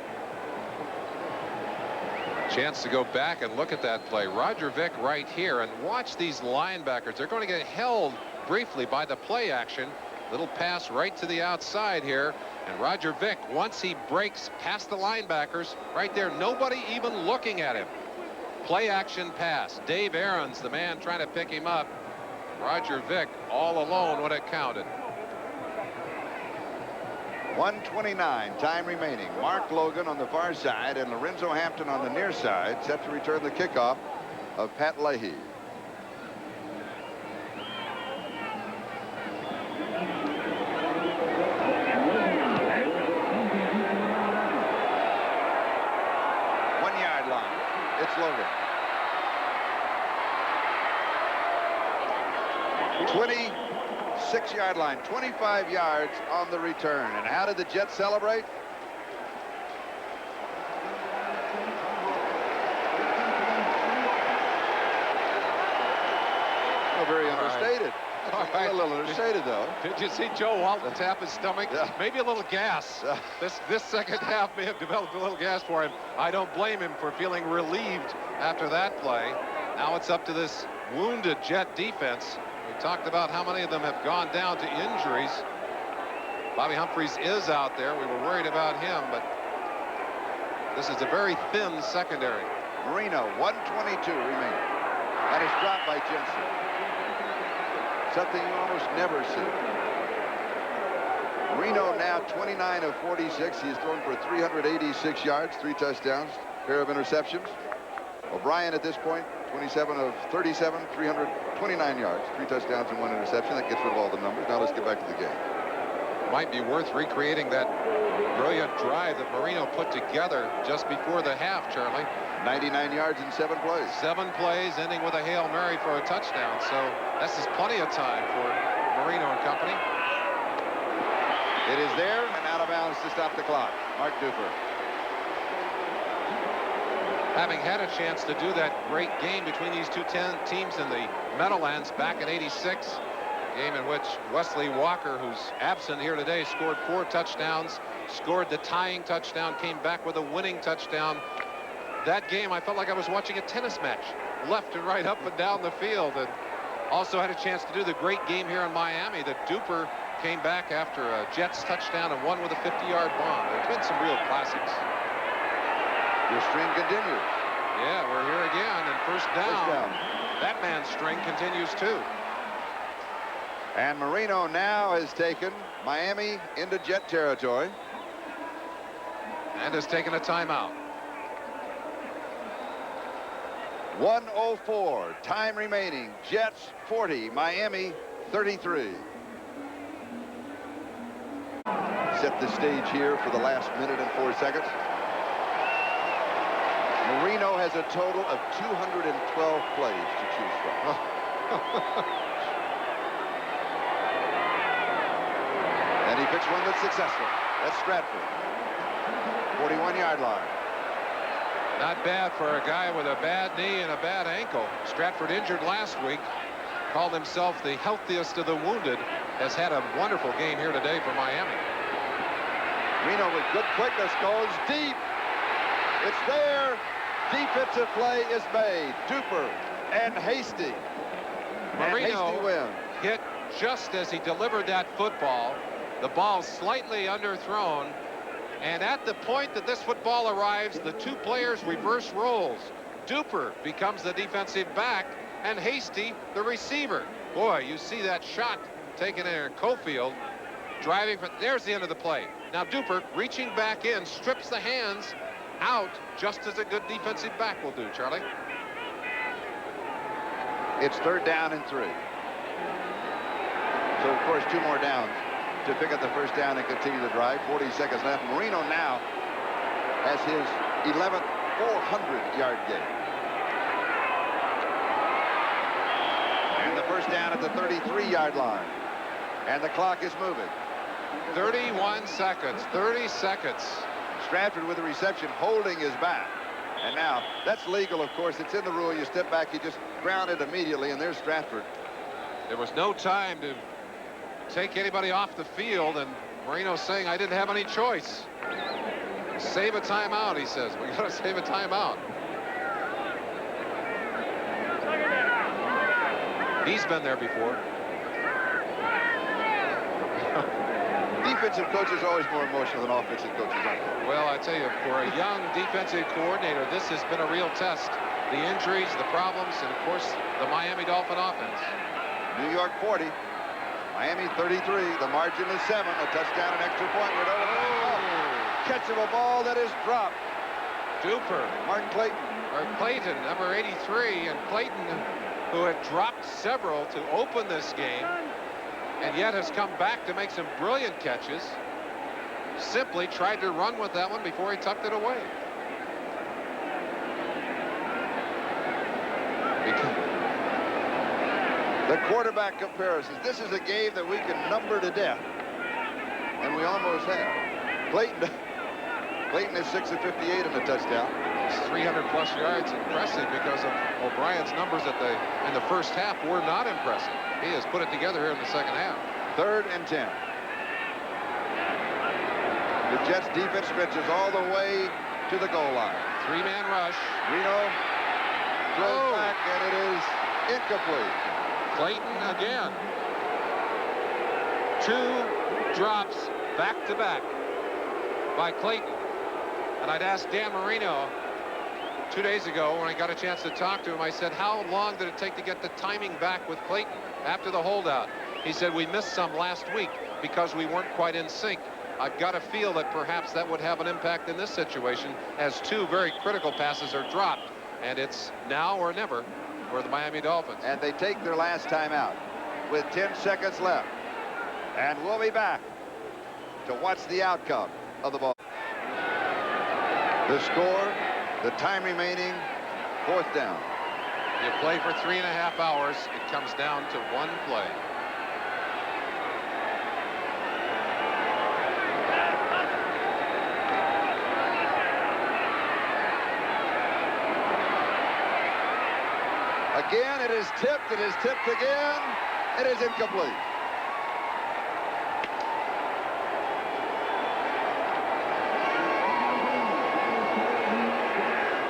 Chance to go back and look at that play. Roger Vick right here, and watch these linebackers. They're going to get held briefly by the play action. Little pass right to the outside here. And Roger Vick, once he breaks past the linebackers, right there, nobody even looking at him. Play action pass. Dave Aarons, the man trying to pick him up. Roger Vick all alone when it counted.
1:29 time remaining. Mark Logan on the far side and Lorenzo Hampton on the near side, set to return the kickoff of Pat Leahy. It's Logan. 26-yard line, 25 yards on the return. And how did the Jets celebrate? Well, very understated.
Right.
A little understated, though.
Did you see Joe Walton tap his stomach?
Yeah.
Maybe a little gas.
Yeah.
This second half may have developed a little gas for him. I don't blame him for feeling relieved after that play. Now it's up to this wounded Jet defense. We talked about how many of them have gone down to injuries. Bobby Humphries is out there. We were worried about him, but this is a very thin secondary.
Marino, 1:22 remaining. That is dropped by Jensen. Something you almost never see. Marino now 29 of 46. He has thrown for 386 yards, 3 touchdowns, pair of interceptions. O'Brien at this point, 27 of 37, 329 yards, 3 touchdowns and 1 interception. That gets rid of all the numbers. Now let's get back to the game.
Might be worth recreating that brilliant drive that Marino put together just before the half, Charlie.
99 yards in 7 plays.
7 plays, ending with a Hail Mary for a touchdown. So this is plenty of time for Marino and company.
It is there and out of bounds to stop the clock. Mark Duper.
Having had a chance to do that great game between these two teams in the Meadowlands back in '86, a game in which Wesley Walker, who's absent here today, scored 4 touchdowns, scored the tying touchdown, came back with a winning touchdown. That game, I felt like I was watching a tennis match, left and right, up and down the field. And also had a chance to do the great game here in Miami that Duper came back after a Jets touchdown and won with a 50-yard bomb. There's been some real classics.
Your string continues.
Yeah, we're here again, and first down. That man's string continues too.
And Marino now has taken Miami into Jet territory.
And has taken a timeout.
1:04, time remaining. Jets 40, Miami 33. Set the stage here for the last minute and 4 seconds. Marino has a total of 212 plays to choose from. And he picks one that's successful. That's Stratford. 41-yard line.
Not bad for a guy with a bad knee and a bad ankle. Stratford, injured last week, called himself the healthiest of the wounded, has had a wonderful game here today for Miami.
Marino with good quickness goes deep. It's there. Defensive play is made. Duper and Hasty.
Marino hit just as he delivered that football. The ball slightly underthrown. And at the point that this football arrives, the two players reverse roles. Duper becomes the defensive back and Hasty the receiver. Boy, you see that shot taken in Cofield. Driving from, there's the end of the play. Now Duper reaching back in, strips the hands out just as a good defensive back will do, Charlie.
It's 3rd down and 3. So, of course, 2 more downs to pick up the first down and continue the drive. 40 seconds left. Marino now has his 11th 400-yard game. And the first down at the 33-yard line. And the clock is moving.
31 seconds. 30 seconds.
Stratford with the reception, holding his back. And now, that's legal, of course. It's in the rule. You step back, you just ground it immediately, and there's Stratford.
There was no time to take anybody off the field, and Marino's saying, I didn't have any choice. Save a timeout, he says. We got to save a timeout. He's been there before.
Defensive coach is always more emotional than offensive coaches.
Well, I tell you, for a young defensive coordinator, this has been a real test. The injuries, the problems, and, of course, the Miami Dolphin offense.
New York 40. Miami 33. The margin is 7. A touchdown, an extra point. Catch of a ball that is dropped.
Duper.
Martin Clayton.
Or Clayton, number 83. And Clayton, who had dropped several to open this game, and yet has come back to make some brilliant catches, simply tried to run with that one before he tucked it away.
The quarterback comparisons. This is a game that we can number to death, and we almost have. Clayton is 6 of 58 in the touchdown.
300-plus yards, impressive because of O'Brien's numbers in the first half were not impressive. He has put it together here in the second half.
3rd and 10. The Jets defense stretches all the way to the goal line.
3-man rush.
Reno throws back, and it is incomplete.
Clayton again. 2 drops back-to-back by Clayton. And I'd asked Dan Marino 2 days ago when I got a chance to talk to him. I said, how long did it take to get the timing back with Clayton after the holdout? He said, we missed some last week because we weren't quite in sync. I've got to feel that perhaps that would have an impact in this situation as 2 very critical passes are dropped. And it's now or never for the Miami Dolphins.
And they take their last time out with 10 seconds left. And we'll be back to watch the outcome of the ball. The score, the time remaining, 4th down.
You play for 3.5 hours. It comes down to 1 play.
Again, it is tipped. It is tipped again. It is incomplete.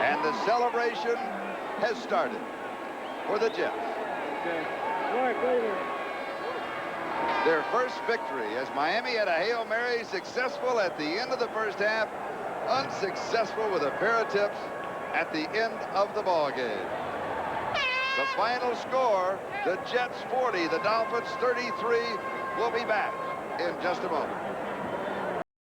And the celebration has started for the Jets. Their first victory as Miami had a Hail Mary, successful at the end of the first half, unsuccessful with a pair of tips at the end of the ball game. The final score, the Jets 40, the Dolphins 33. We'll be back in just a moment.